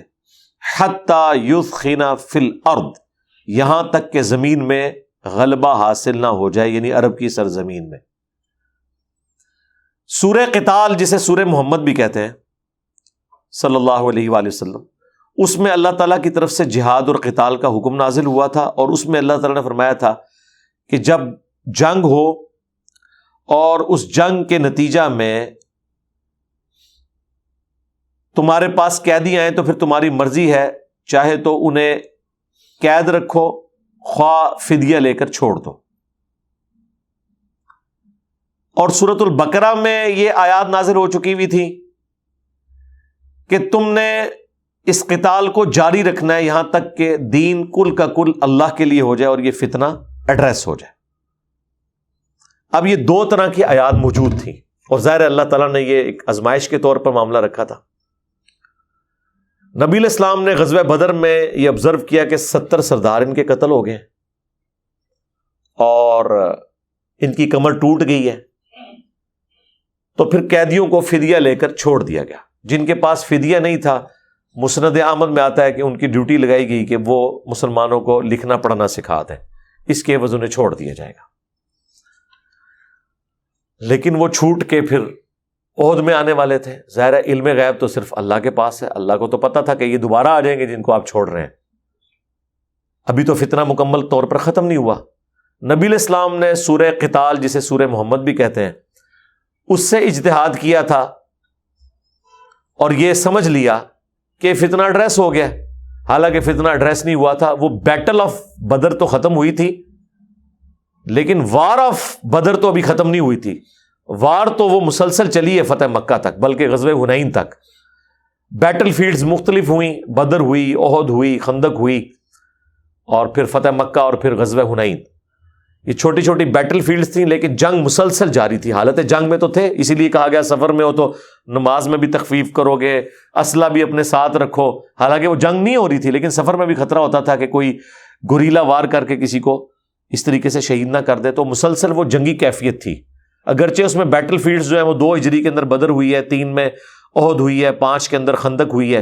حتی یثخن فی الارض، یہاں تک کہ زمین میں غلبہ حاصل نہ ہو جائے، یعنی عرب کی سرزمین میں. سورہ قتال جسے سورہ محمد بھی کہتے ہیں صلی اللہ علیہ وآلہ وسلم، اس میں اللہ تعالیٰ کی طرف سے جہاد اور قتال کا حکم نازل ہوا تھا، اور اس میں اللہ تعالیٰ نے فرمایا تھا کہ جب جنگ ہو اور اس جنگ کے نتیجہ میں تمہارے پاس قیدی آئیں تو پھر تمہاری مرضی ہے، چاہے تو انہیں قید رکھو خواہ فدیہ لے کر چھوڑ دو. اور سورۃ البقرہ میں یہ آیات نازل ہو چکی ہوئی تھی کہ تم نے اس قتال کو جاری رکھنا ہے یہاں تک کہ دین کل کا کل اللہ کے لیے ہو جائے اور یہ فتنہ ایڈریس ہو جائے. اب یہ دو طرح کی آیات موجود تھیں، اور ظاہر اللہ تعالیٰ نے یہ ایک آزمائش کے طور پر معاملہ رکھا تھا. نبی الاسلام نے غزوہ بدر میں یہ آبزرو کیا کہ 70 سردار ان کے قتل ہو گئے اور ان کی کمر ٹوٹ گئی ہے، تو پھر قیدیوں کو فدیہ لے کر چھوڑ دیا گیا. جن کے پاس فدیہ نہیں تھا، مسند احمد میں آتا ہے کہ ان کی ڈیوٹی لگائی گئی کہ وہ مسلمانوں کو لکھنا پڑھنا سکھا دیں، اس کے عوض انہیں چھوڑ دیا جائے گا. لیکن وہ چھوٹ کے پھر عہد میں آنے والے تھے. ظاہر علم غیب تو صرف اللہ کے پاس ہے، اللہ کو تو پتا تھا کہ یہ دوبارہ آ جائیں گے جن کو آپ چھوڑ رہے ہیں. ابھی تو فتنہ مکمل طور پر ختم نہیں ہوا. نبی الاسلام نے سورہ قتال جسے سورہ محمد بھی کہتے ہیں اس سے اجتہاد کیا تھا اور یہ سمجھ لیا کہ فتنہ ایڈریس ہو گیا. حالانکہ فتنہ ایڈریس نہیں ہوا تھا. وہ بیٹل آف بدر تو ختم ہوئی تھی، لیکن وار آف بدر تو ابھی ختم نہیں ہوئی تھی. وار تو وہ مسلسل چلی ہے فتح مکہ تک، بلکہ غزوہ حنین تک. بیٹل فیلڈز مختلف ہوئیں، بدر ہوئی، احد ہوئی، خندق ہوئی، اور پھر فتح مکہ اور پھر غزوہ حنین. یہ چھوٹی چھوٹی بیٹل فیلڈز تھیں، لیکن جنگ مسلسل جاری تھی. حالت جنگ میں تو تھے، اسی لیے کہا گیا سفر میں ہو تو نماز میں بھی تخفیف کرو گے، اسلحہ بھی اپنے ساتھ رکھو. حالانکہ وہ جنگ نہیں ہو رہی تھی، لیکن سفر میں بھی خطرہ ہوتا تھا کہ کوئی گوریلا وار کر کے کسی کو اس طریقے سے شہید نہ کر دے. تو مسلسل وہ جنگی کیفیت تھی. اگرچہ اس میں بیٹل فیلڈز جو ہیں وہ 2 ہجری کے اندر بدر ہوئی ہے، 3 میں احد ہوئی ہے، 5 کے اندر خندق ہوئی ہے،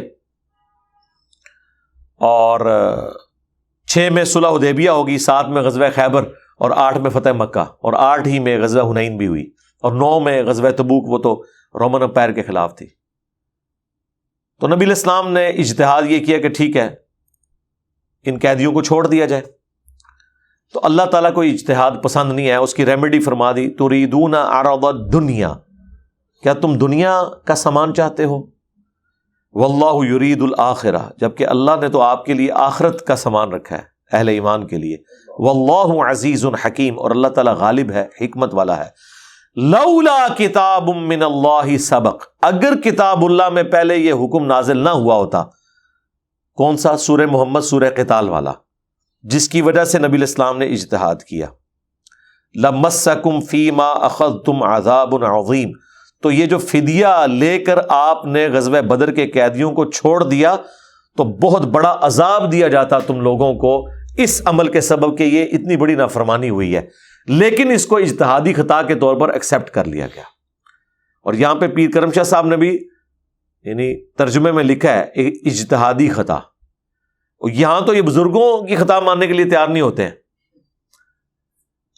اور 6 میں صلح حدیبیہ ہوگی، 7 میں غزوہ خیبر، اور 8 میں فتح مکہ، اور 8 ہی میں غزوہ حنین بھی ہوئی، اور 9 میں غزوہ تبوک، وہ تو رومن امپائر کے خلاف تھی. تو نبی الاسلام نے اجتہاد یہ کیا کہ ٹھیک ہے ان قیدیوں کو چھوڑ دیا جائے. تو اللہ تعالیٰ کو اجتہاد پسند نہیں ہے، اس کی ریمیڈی فرما دی. تریدون عرض الدنیا، کیا تم دنیا کا سامان چاہتے ہو؟ واللہ یرید الآخرہ، جبکہ اللہ نے تو آپ کے لیے آخرت کا سامان رکھا ہے اہل ایمان کے لیے. واللہ عزیز حکیم، اور اللہ تعالیٰ غالب ہے، حکمت والا ہے. لولا کتاب من اللہ سبق، اگر کتاب اللہ میں پہلے یہ حکم نازل نہ ہوا ہوتا، کون سا؟ سورہ محمد، سورہ قتال والا، جس کی وجہ سے نبی الاسلام نے اجتہاد کیا. لَمَسَّكُمْ فِي مَا أَخَذْتُمْ عَذَابٌ عَظِيمٌ. تو یہ جو فدیہ لے کر آپ نے غزوہ بدر کے قیدیوں کو چھوڑ دیا تو بہت بڑا عذاب دیا جاتا تم لوگوں کو اس عمل کے سبب کہ یہ اتنی بڑی نافرمانی ہوئی ہے. لیکن اس کو اجتہادی خطا کے طور پر ایکسیپٹ کر لیا گیا. اور یہاں پہ پیر کرم شاہ صاحب نے بھی یعنی ترجمے میں لکھا ہے اجتہادی خطا. یہاں تو یہ بزرگوں کی خطا ماننے کے لیے تیار نہیں ہوتے ہیں.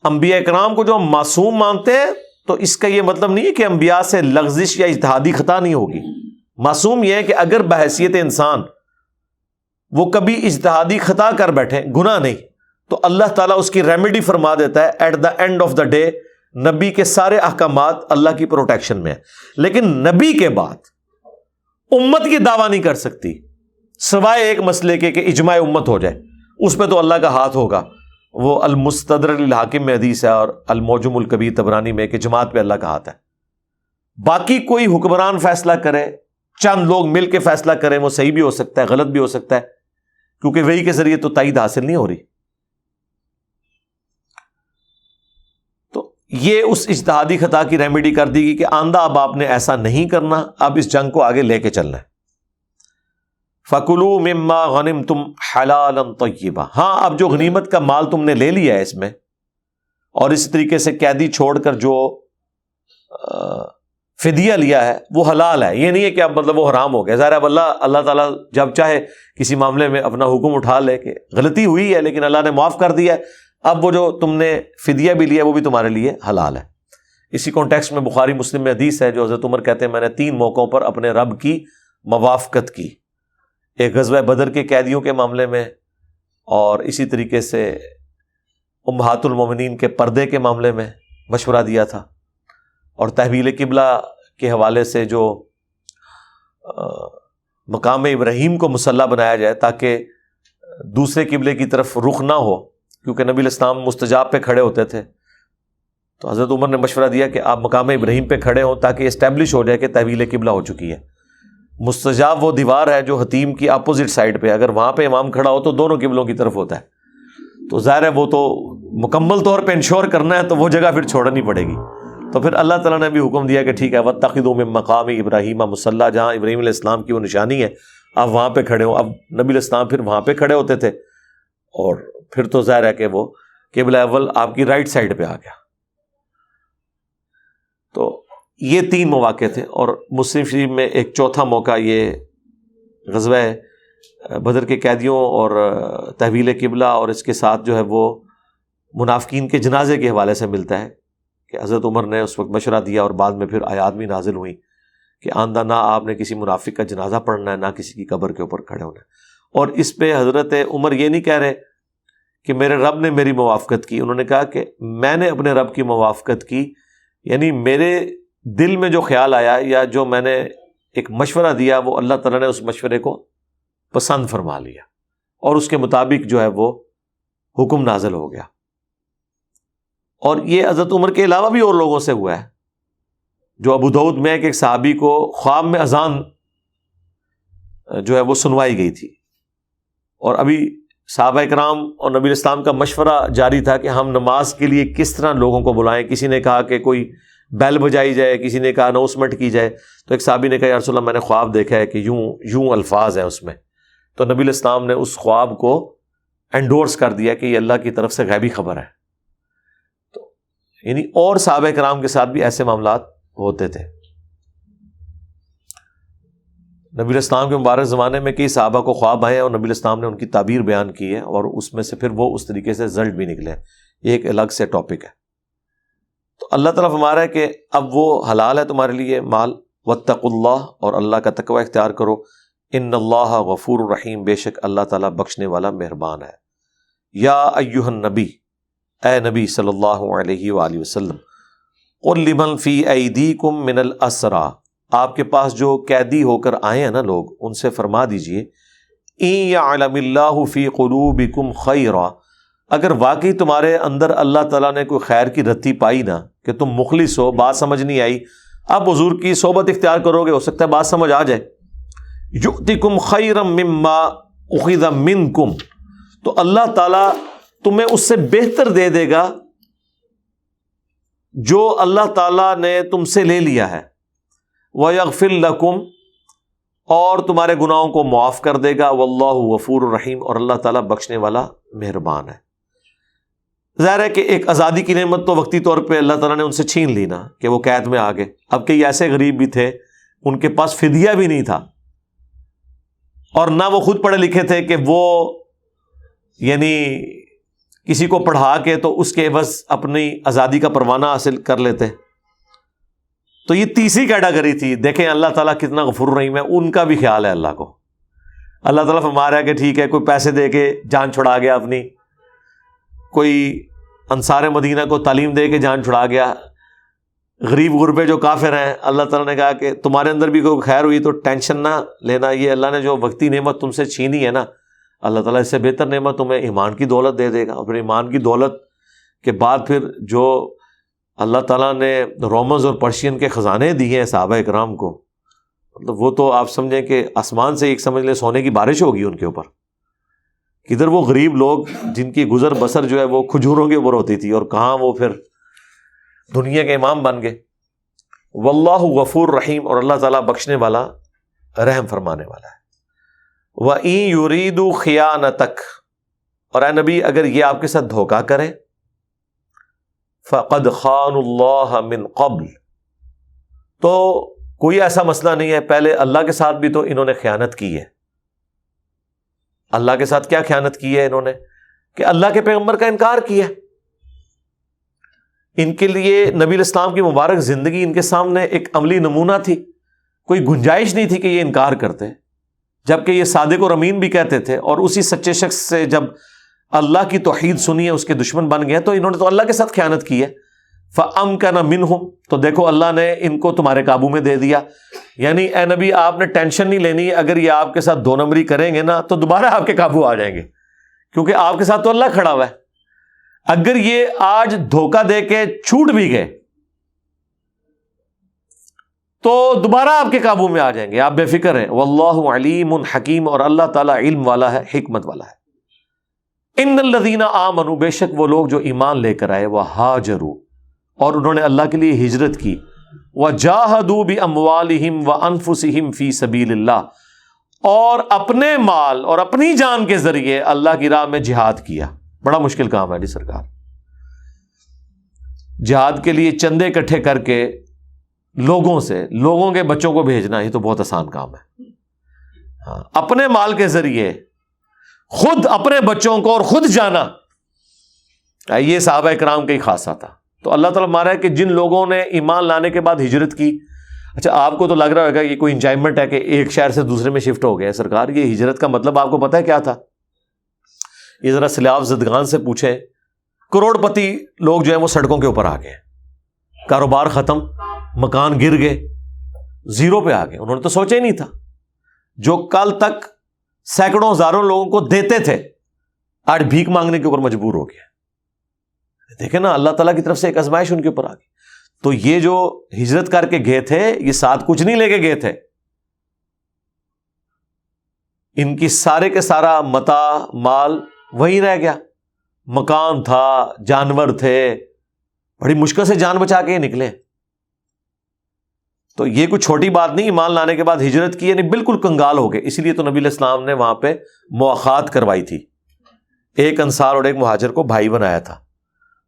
انبیاء اکرام کو جو ہم معصوم مانتے ہیں تو اس کا یہ مطلب نہیں ہے کہ انبیاء سے لغزش یا اجتہادی خطا نہیں ہوگی. معصوم یہ ہے کہ اگر بحیثیت انسان وہ کبھی اجتہادی خطا کر بیٹھے، گناہ نہیں، تو اللہ تعالیٰ اس کی ریمیڈی فرما دیتا ہے. At the end of the day نبی کے سارے احکامات اللہ کی پروٹیکشن میں ہیں. لیکن نبی کے بعد امت کی دعویٰ نہیں کر سکتی سوائے ایک مسئلے کے کہ اجماع امت ہو جائے. اس پہ تو اللہ کا ہاتھ ہوگا. وہ المستدرک للحاکم میں حدیث ہے اور المعجم الکبیر طبرانی میں کہ جماعت پہ اللہ کا ہاتھ ہے. باقی کوئی حکمران فیصلہ کرے، چند لوگ مل کے فیصلہ کریں، وہ صحیح بھی ہو سکتا ہے، غلط بھی ہو سکتا ہے، کیونکہ وحی کے ذریعے تو تائید حاصل نہیں ہو رہی. تو یہ اس اجتہادی خطا کی ریمیڈی کر دی گئی کہ آندہ اب آپ نے ایسا نہیں کرنا، اب اس جنگ کو آگے لے کے چلنا ہے. فَكُلُوا مِمَّا غَنِمْتُمْ حَلَالًا طَيِّبًا. ہاں اب جو غنیمت کا مال تم نے لے لیا ہے اس میں، اور اس طریقے سے قیدی چھوڑ کر جو فدیہ لیا ہے وہ حلال ہے. یہ نہیں ہے کہ اب مطلب وہ حرام ہو گیا. ظاہر اب اللہ تعالیٰ جب چاہے کسی معاملے میں اپنا حکم اٹھا لے کہ غلطی ہوئی ہے لیکن اللہ نے معاف کر دیا ہے، اب وہ جو تم نے فدیہ بھی لیا وہ بھی تمہارے لیے حلال ہے. اسی کانٹیکسٹ میں بخاری مسلم میں حدیث ہے جو حضرت عمر کہتے ہیں میں نے 3 موقعوں پر اپنے رب کی موافقت کی. ایک غزوہ بدر کے قیدیوں کے معاملے میں، اور اسی طریقے سے امہات المومنین کے پردے کے معاملے میں مشورہ دیا تھا، اور تحویل قبلہ کے حوالے سے جو مقام ابراہیم کو مصلی بنایا جائے تاکہ دوسرے قبلے کی طرف رخ نہ ہو، کیونکہ نبی الاسلام مستجاب پہ کھڑے ہوتے تھے. تو حضرت عمر نے مشورہ دیا کہ آپ مقام ابراہیم پہ کھڑے ہوں تاکہ اسٹیبلش ہو جائے کہ تحویل قبلہ ہو چکی ہے. مستجاب وہ دیوار ہے جو حتیم کی اپوزٹ سائڈ پہ، اگر وہاں پہ امام کھڑا ہو تو دونوں قبلوں کی طرف ہوتا ہے. تو ظاہر ہے وہ تو مکمل طور پہ انشور کرنا ہے تو وہ جگہ پھر چھوڑنی پڑے گی. تو پھر اللہ تعالیٰ نے بھی حکم دیا کہ ٹھیک ہے وَاتَّخِذُوا مِن مَقَامِ ابراہیم مُصَلًّى، جہاں ابراہیم علیہ السلام کی وہ نشانی ہے آپ وہاں پہ کھڑے ہوں. اب نبی علیہ السلام پھر وہاں پہ کھڑے ہوتے تھے، اور پھر تو ظاہر ہے کہ وہ قبلہ اول آپ کی رائٹ سائڈ پہ آ گیا. تو یہ 3 مواقع تھے. اور مسلم شریف میں ایک چوتھا موقع یہ غزوہ بدر کے قیدیوں اور تحویل قبلہ اور اس کے ساتھ جو ہے وہ منافقین کے جنازے کے حوالے سے ملتا ہے کہ حضرت عمر نے اس وقت مشورہ دیا اور بعد میں پھر آیات بھی نازل ہوئی کہ آندہ نہ آپ نے کسی منافق کا جنازہ پڑھنا ہے، نہ کسی کی قبر کے اوپر کھڑے ہونا ہے. اور اس پہ حضرت عمر یہ نہیں کہہ رہے کہ میرے رب نے میری موافقت کی، انہوں نے کہا کہ میں نے اپنے رب کی موافقت کی، یعنی میرے دل میں جو خیال آیا یا جو میں نے ایک مشورہ دیا وہ اللہ تعالیٰ نے اس مشورے کو پسند فرما لیا، اور اس کے مطابق جو ہے وہ حکم نازل ہو گیا. اور یہ حضرت عمر کے علاوہ بھی اور لوگوں سے ہوا ہے. جو ابو داؤد میں ایک صحابی کو خواب میں اذان جو ہے وہ سنوائی گئی تھی، اور ابھی صحابہ اکرام اور نبی الاسلام کا مشورہ جاری تھا کہ ہم نماز کے لیے کس طرح لوگوں کو بلائیں. کسی نے کہا کہ کوئی بیل بجائی جائے، کسی نے کہا اناؤنسمنٹ کی جائے. تو ایک صحابی نے کہا یا رسول اللہ میں نے خواب دیکھا ہے کہ یوں الفاظ ہیں اس میں. تو نبی الاسلام نے اس خواب کو انڈورس کر دیا کہ یہ اللہ کی طرف سے غیبی خبر ہے. تو یعنی اور صحابہ کرام کے ساتھ بھی ایسے معاملات ہوتے تھے. نبی الاسلام کے مبارک زمانے میں کئی صحابہ کو خواب آئے اور نبی الاسلام نے ان کی تعبیر بیان کی ہے، اور اس میں سے پھر وہ اس طریقے سے رزلٹ بھی نکلے. یہ ایک الگ سے ٹاپک ہے. تو اللہ تعالیٰ فرما رہا ہے کہ اب وہ حلال ہے تمہارے لیے مال. واتقوا اللہ، اور اللہ کا تقوی اختیار کرو. ان اللہ غفور الرحیم، بے شک اللہ تعالیٰ بخشنے والا مہربان ہے. یا ایھا النبی، اے نبی صلی اللہ علیہ وآلہ وسلم، قل لمن فی ایدیکم من الاسریٰ، آپ کے پاس جو قیدی ہو کر آئے ہیں نا لوگ، ان سے فرما دیجئے ان یعلم اللہ فی قلوبکم خیرا، اگر واقعی تمہارے اندر اللہ تعالیٰ نے کوئی خیر کی رتی پائی نا، کہ تم مخلص ہو، بات سمجھ نہیں آئی، اب حضور کی صحبت اختیار کرو گے، ہو سکتا ہے بات سمجھ آ جائے. یؤتکم خیرا مما اخذ منکم، تو اللہ تعالیٰ تمہیں اس سے بہتر دے دے گا جو اللہ تعالیٰ نے تم سے لے لیا ہے، وَيَغْفِرْ لَكُمْ، اور تمہارے گناہوں کو معاف کر دے گا، وَاللَّهُ غَفُورٌ رحیم، اور اللہ تعالیٰ بخشنے والا مہربان ہے۔ ظاہر ہے کہ ایک آزادی کی نعمت تو وقتی طور پہ اللہ تعالیٰ نے ان سے چھین لی نا، کہ وہ قید میں آ گئے۔ اب کئی ایسے غریب بھی تھے ان کے پاس فدیہ بھی نہیں تھا، اور نہ وہ خود پڑھے لکھے تھے کہ وہ یعنی کسی کو پڑھا کے تو اس کے عوض اپنی آزادی کا پروانہ حاصل کر لیتے۔ تو یہ تیسری کیٹاگری تھی۔ دیکھیں اللہ تعالیٰ کتنا غفور رحیم ہے، ان کا بھی خیال ہے اللہ کو۔ اللہ تعالیٰ فرما رہا ہے کہ ٹھیک ہے، کوئی پیسے دے کے جان چھڑا گیا اپنی، کوئی انصار مدینہ کو تعلیم دے کے جان چھڑا گیا، غریب غربے جو کافر ہیں، اللہ تعالیٰ نے کہا کہ تمہارے اندر بھی کوئی خیر ہوئی تو ٹینشن نہ لینا، یہ اللہ نے جو وقتی نعمت تم سے چھینی ہے نا، اللہ تعالیٰ اس سے بہتر نعمت تمہیں ایمان کی دولت دے دے گا۔ اور پھر ایمان کی دولت کے بعد پھر جو اللہ تعالیٰ نے رومنز اور پرشین کے خزانے دیے ہیں صحابہ اکرام کو، مطلب وہ تو آپ سمجھیں کہ آسمان سے ایک سمجھ لیں سونے کی بارش ہوگی ان کے اوپر۔ کدھر وہ غریب لوگ جن کی گزر بسر جو ہے وہ کھجوروں کے اوپر ہوتی تھی، اور کہاں وہ پھر دنیا کے امام بن گئے۔ واللہ غفور رحیم، اور اللہ تعالیٰ بخشنے والا رحم فرمانے والا ہے۔ وَإِن يُرِيدُوا خِيَانَتَكَ، اور اے نبی اگر یہ آپ کے ساتھ دھوکہ کریں، فَقَدْ خَانُوا اللَّهَ مِن قَبْلِ، تو کوئی ایسا مسئلہ نہیں ہے، پہلے اللہ کے ساتھ بھی تو انہوں نے خیانت کی ہے۔ اللہ کے ساتھ کیا خیانت کی ہے انہوں نے؟ کہ اللہ کے پیغمبر کا انکار کیا۔ ان کے لیے نبی الاسلام کی مبارک زندگی ان کے سامنے ایک عملی نمونہ تھی، کوئی گنجائش نہیں تھی کہ یہ انکار کرتے، جبکہ یہ صادق اور امین بھی کہتے تھے، اور اسی سچے شخص سے جب اللہ کی توحید سنی ہے اس کے دشمن بن گئے، تو انہوں نے تو اللہ کے ساتھ خیانت کی ہے۔ فَأَمْكَنَ مِنْهُمْ، تو دیکھو اللہ نے ان کو تمہارے قابو میں دے دیا۔ یعنی اے نبی آپ نے ٹینشن نہیں لینی، اگر یہ آپ کے ساتھ دو نمبری کریں گے نا تو دوبارہ آپ کے قابو آ جائیں گے، کیونکہ آپ کے ساتھ تو اللہ کھڑا ہوا ہے۔ اگر یہ آج دھوکہ دے کے چھوٹ بھی گئے تو دوبارہ آپ کے قابو میں آ جائیں گے، آپ بے فکر ہیں۔ واللہ علیم حکیم، اور اللہ تعالیٰ علم والا ہے، حکمت والا ہے۔ ان الذین آمنوا، بے شک وہ لوگ جو ایمان لے کر آئے، وہاجروا، اور انہوں نے اللہ کے لیے ہجرت کی، وجاہدوا باموالہم وانفسہم فی سبیل اللہ، اور اپنے مال اور اپنی جان کے ذریعے اللہ کی راہ میں جہاد کیا۔ بڑا مشکل کام ہے جی سرکار، جہاد کے لیے چندے اکٹھے کر کے لوگوں سے، لوگوں کے بچوں کو بھیجنا، یہ تو بہت آسان کام ہے۔ ہاں، اپنے مال کے ذریعے خود اپنے بچوں کو اور خود جانا، یہ صحابہ اکرام کا ہی خاصہ تھا۔ تو اللہ تعالیٰ مارا ہے کہ جن لوگوں نے ایمان لانے کے بعد ہجرت کی، اچھا آپ کو تو لگ رہا ہوگا یہ کوئی انجوائمنٹ ہے کہ ایک شہر سے دوسرے میں شفٹ ہو گئے، سرکار یہ ہجرت کا مطلب آپ کو پتہ ہے کیا تھا؟ یہ ذرا سیلاب زدگان سے پوچھیں، کروڑ پتی لوگ جو ہیں وہ سڑکوں کے اوپر آ گئے، کاروبار ختم، مکان گر گئے، زیرو پہ آ گئے۔ انہوں نے تو سوچا ہی نہیں تھا، جو کل تک سینکڑوں ہزاروں لوگوں کو دیتے تھے آج بھیک مانگنے کے اوپر مجبور ہو گیا۔ دیکھیں نا اللہ تعالیٰ کی طرف سے ایک آزمائش ان کے اوپر آ گئی۔ تو یہ جو ہجرت کر کے گئے تھے یہ ساتھ کچھ نہیں لے کے گئے تھے، ان کی سارے کے سارا متاع مال وہیں رہ گیا، مکان تھا، جانور تھے، بڑی مشکل سے جان بچا کے نکلے۔ تو یہ کوئی چھوٹی بات نہیں، ایمان لانے کے بعد ہجرت کی، یعنی بالکل کنگال ہو گئے۔ اسی لیے تو نبی علیہ السلام نے وہاں پہ مواخات کروائی تھی، ایک انصار اور ایک مہاجر کو بھائی بنایا تھا،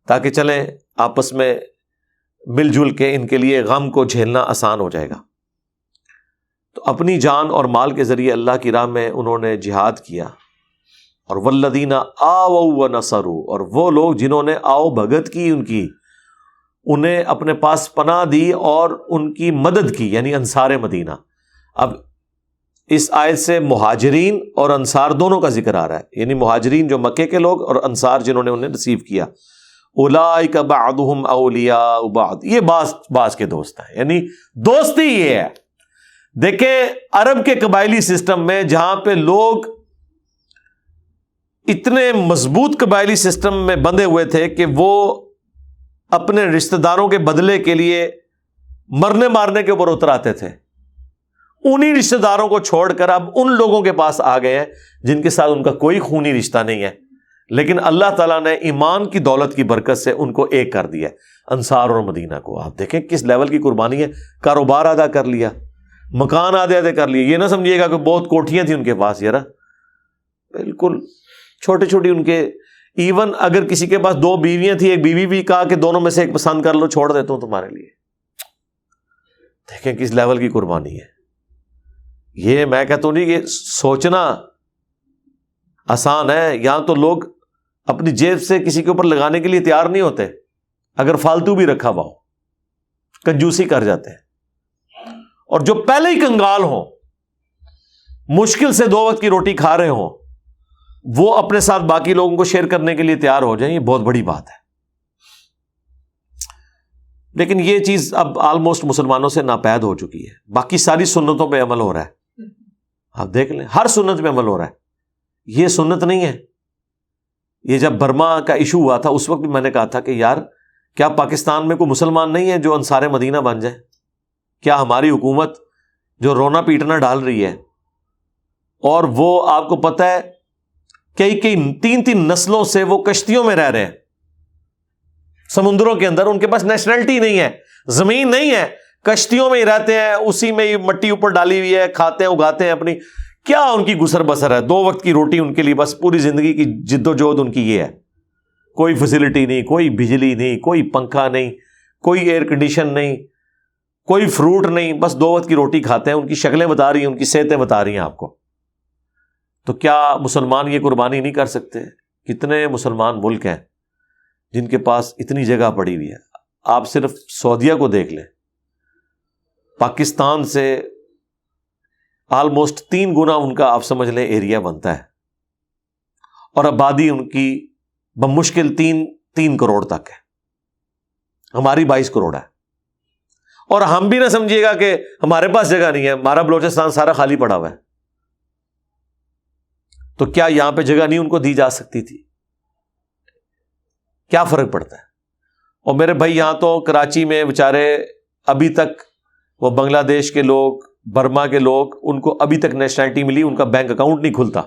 تاکہ چلیں آپس میں مل جل کے ان کے لیے غم کو جھیلنا آسان ہو جائے گا۔ تو اپنی جان اور مال کے ذریعے اللہ کی راہ میں انہوں نے جہاد کیا۔ اور والذین آووا ونصروا، اور وہ لوگ جنہوں نے آؤ بھگت کی ان کی، انہیں اپنے پاس پناہ دی اور ان کی مدد کی، یعنی انصار مدینہ۔ اب اس آیت سے مہاجرین اور انصار دونوں کا ذکر آ رہا ہے، یعنی مہاجرین جو مکے کے لوگ اور انصار جنہوں نے انہیں ریسیو کیا۔ اولئک بعضهم اولیاء بعض، یہ بعض کے دوست ہیں، یعنی دوستی یہ ہے۔ دیکھیں عرب کے قبائلی سسٹم میں جہاں پہ لوگ اتنے مضبوط قبائلی سسٹم میں بندھے ہوئے تھے کہ وہ اپنے رشتہ داروں کے بدلے کے لیے مرنے مارنے کے اوپر اتر آتے تھے، انہی رشتہ داروں کو چھوڑ کر اب ان لوگوں کے پاس آ گئے ہیں جن کے ساتھ ان کا کوئی خونی رشتہ نہیں ہے، لیکن اللہ تعالیٰ نے ایمان کی دولت کی برکت سے ان کو ایک کر دیا، انصار اور مدینہ کو۔ آپ دیکھیں کس لیول کی قربانی ہے، کاروبار آدھا کر لیا، مکان آدھے آدھے کر لیے۔ یہ نہ سمجھیے گا کہ بہت کوٹھیاں تھیں ان کے پاس، یار بالکل چھوٹی چھوٹی ان کے، ایون اگر کسی کے پاس 2 بیویاں تھیں، ایک بیوی بھی کہا کہ دونوں میں سے ایک پسند کر لو، چھوڑ دیتا ہوں تمہارے لیے۔ دیکھیں کس لیول کی قربانی ہے یہ۔ میں کہتا ہوں نہیں، یہ سوچنا آسان ہے، یہاں تو لوگ اپنی جیب سے کسی کے اوپر لگانے کے لیے تیار نہیں ہوتے، اگر فالتو بھی رکھا ہوا ہو کنجوسی کر جاتے ہیں۔ اور جو پہلے ہی کنگال ہوں، مشکل سے 2 وقت کی روٹی کھا رہے ہوں، وہ اپنے ساتھ باقی لوگوں کو شیئر کرنے کے لیے تیار ہو جائیں، یہ بہت بڑی بات ہے۔ لیکن یہ چیز اب آلموسٹ مسلمانوں سے ناپید ہو چکی ہے۔ باقی ساری سنتوں پہ عمل ہو رہا ہے، آپ دیکھ لیں ہر سنت پہ عمل ہو رہا ہے، یہ سنت نہیں ہے۔ یہ جب برما کا ایشو ہوا تھا اس وقت بھی میں نے کہا تھا کہ یار کیا پاکستان میں کوئی مسلمان نہیں ہے جو انصار مدینہ بن جائے؟ کیا ہماری حکومت جو رونا پیٹنا ڈال رہی ہے، اور وہ آپ کو پتہ ہے کئی 3 نسلوں سے وہ کشتیوں میں رہ رہے ہیں سمندروں کے اندر، ان کے پاس نیشنلٹی نہیں ہے، زمین نہیں ہے، کشتیوں میں ہی رہتے ہیں، اسی میں ہی مٹی اوپر ڈالی ہوئی ہے، کھاتے ہیں اگاتے ہیں اپنی، کیا ان کی گزر بسر ہے؟ 2 وقت کی روٹی ان کے لیے، بس پوری زندگی کی جد و جہد ان کی یہ ہے۔ کوئی فیسلٹی نہیں، کوئی بجلی نہیں، کوئی پنکھا نہیں، کوئی ایئر کنڈیشن نہیں، کوئی فروٹ نہیں، بس 2 وقت کی روٹی کھاتے ہیں۔ ان کی شکلیں بتا رہی ہیں، ان کی صحتیں بتا رہی ہیں آپ کو۔ تو کیا مسلمان یہ قربانی نہیں کر سکتے؟ کتنے مسلمان ملک ہیں جن کے پاس اتنی جگہ پڑی ہوئی ہے۔ آپ صرف سعودیہ کو دیکھ لیں، پاکستان سے آلموسٹ 3 گنا ان کا آپ سمجھ لیں ایریا بنتا ہے، اور آبادی ان کی بمشکل 3 کروڑ تک ہے، ہماری 22 کروڑ ہے۔ اور ہم بھی نہ سمجھیے گا کہ ہمارے پاس جگہ نہیں ہے، ہمارا بلوچستان سارا خالی پڑا ہوا ہے۔ تو کیا یہاں پہ جگہ نہیں ان کو دی جا سکتی تھی؟ کیا فرق پڑتا ہے؟ اور میرے بھائی یہاں تو کراچی میں بیچارے ابھی تک وہ بنگلہ دیش کے لوگ، برما کے لوگ، ان کو ابھی تک نیشنلٹی ملی، ان کا بینک اکاؤنٹ نہیں کھلتا،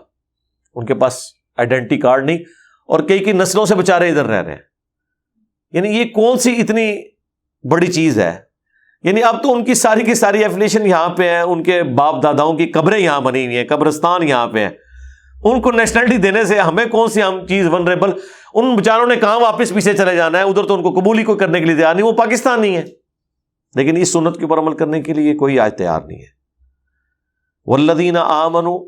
ان کے پاس آئیڈینٹی کارڈ نہیں، اور کئی نسلوں سے بیچارے ادھر رہ رہے ہیں۔ یعنی یہ کون سی اتنی بڑی چیز ہے؟ یعنی اب تو ان کی ساری ایفیلیشن یہاں پہ ہیں، ان کے باپ داداؤں کی قبریں یہاں بنی ہوئی ہیں، قبرستان یہاں پہ ہیں، ان کو نیشنلٹی دینے سے ہمیں کون سی ہم چیز ونریبل؟ ان بیچاروں نے کہاں واپس پیچھے چلے جانا ہے، ادھر تو ان کو قبول ہی کوئی کرنے کے لیے تیار نہیں، وہ پاکستان نہیں ہے۔ لیکن اس سنت کے اوپر عمل کرنے کے لیے کوئی آج تیار نہیں ہے۔ والذین آمنوا،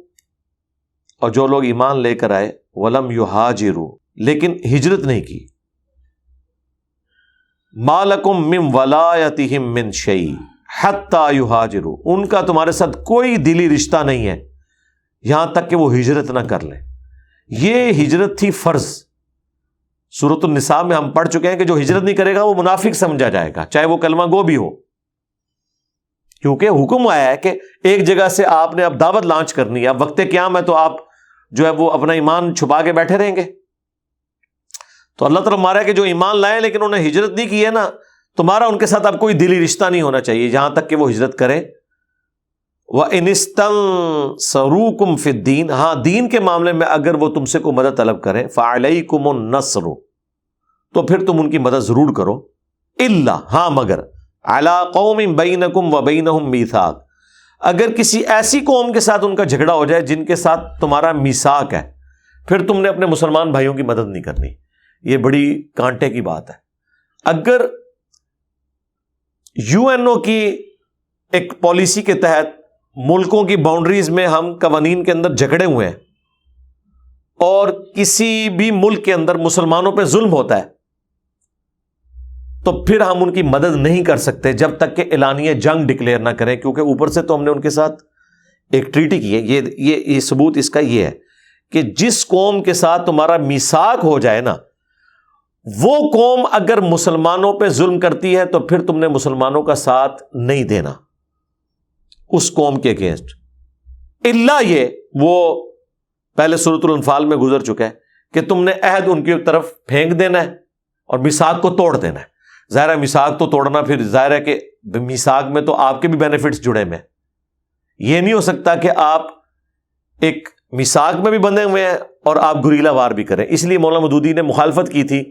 اور جو لوگ ایمان لے کر آئے، ولم یہاجروا، لیکن ہجرت نہیں کی، ما لکم من ولایتہم من شیء حتی یہاجروا، ان کا تمہارے ساتھ کوئی دلی رشتہ نہیں ہے یہاں تک کہ وہ ہجرت نہ کر لیں۔ یہ ہجرت تھی فرض۔ سورۃ النساء میں ہم پڑھ چکے ہیں کہ جو ہجرت نہیں کرے گا وہ منافق سمجھا جائے گا، چاہے وہ کلمہ گو بھی ہو، کیونکہ حکم آیا ہے کہ ایک جگہ سے آپ نے اب دعوت لانچ کرنی ہے، اب وقت قیام ہے، تو آپ جو ہے وہ اپنا ایمان چھپا کے بیٹھے رہیں گے؟ تو اللہ تعالیٰ مارا ہے کہ جو ایمان لائے لیکن انہیں ہجرت نہیں کی ہے نا، تمہارا ان کے ساتھ اب کوئی دلی رشتہ نہیں ہونا چاہیے جہاں تک کہ وہ ہجرت کریں۔ وَإِنِ اسْتَنصَرُوكُمْ فِي الدِّينِ، ہاں دین کے معاملے میں اگر وہ تم سے کوئی مدد طلب کریں، فَعَلَيْكُمُ النَّصْرُ، تو پھر تم ان کی مدد ضرور کرو، إِلَّا، ہاں مگر، عَلَىٰ قَوْمٍ بَيْنَكُمْ وَبَيْنَهُمْ مِيثَاقٌ، اگر کسی ایسی قوم کے ساتھ ان کا جھگڑا ہو جائے جن کے ساتھ تمہارا میثاق ہے، پھر تم نے اپنے مسلمان بھائیوں کی مدد نہیں کرنی۔ یہ بڑی کانٹے کی بات ہے۔ اگر UN کی ایک پالیسی کے تحت ملکوں کی باؤنڈریز میں ہم قوانین کے اندر جھگڑے ہوئے ہیں، اور کسی بھی ملک کے اندر مسلمانوں پہ ظلم ہوتا ہے، تو پھر ہم ان کی مدد نہیں کر سکتے جب تک کہ اعلانیہ جنگ ڈکلیئر نہ کریں، کیونکہ اوپر سے تو ہم نے ان کے ساتھ ایک ٹریٹی کی ہے۔ یہ ثبوت اس کا یہ ہے کہ جس قوم کے ساتھ تمہارا میثاق ہو جائے نا، وہ قوم اگر مسلمانوں پہ ظلم کرتی ہے تو پھر تم نے مسلمانوں کا ساتھ نہیں دینا اس قوم کے اگینسٹ، الا یہ، وہ پہلے سورۃ الانفال میں گزر چکا ہے کہ تم نے عہد ان کی طرف پھینک دینا ہے اور میثاق کو توڑ دینا ہے۔ ظاہر ہے میثاق تو توڑنا، پھر ظاہر ہے کہ میثاق میں تو آپ کے بھی بینیفٹس جڑے میں، یہ نہیں ہو سکتا کہ آپ ایک میثاق میں بھی بندھے ہوئے ہیں اور آپ گریلا وار بھی کریں. اس لیے مولانا مودودی نے مخالفت کی تھی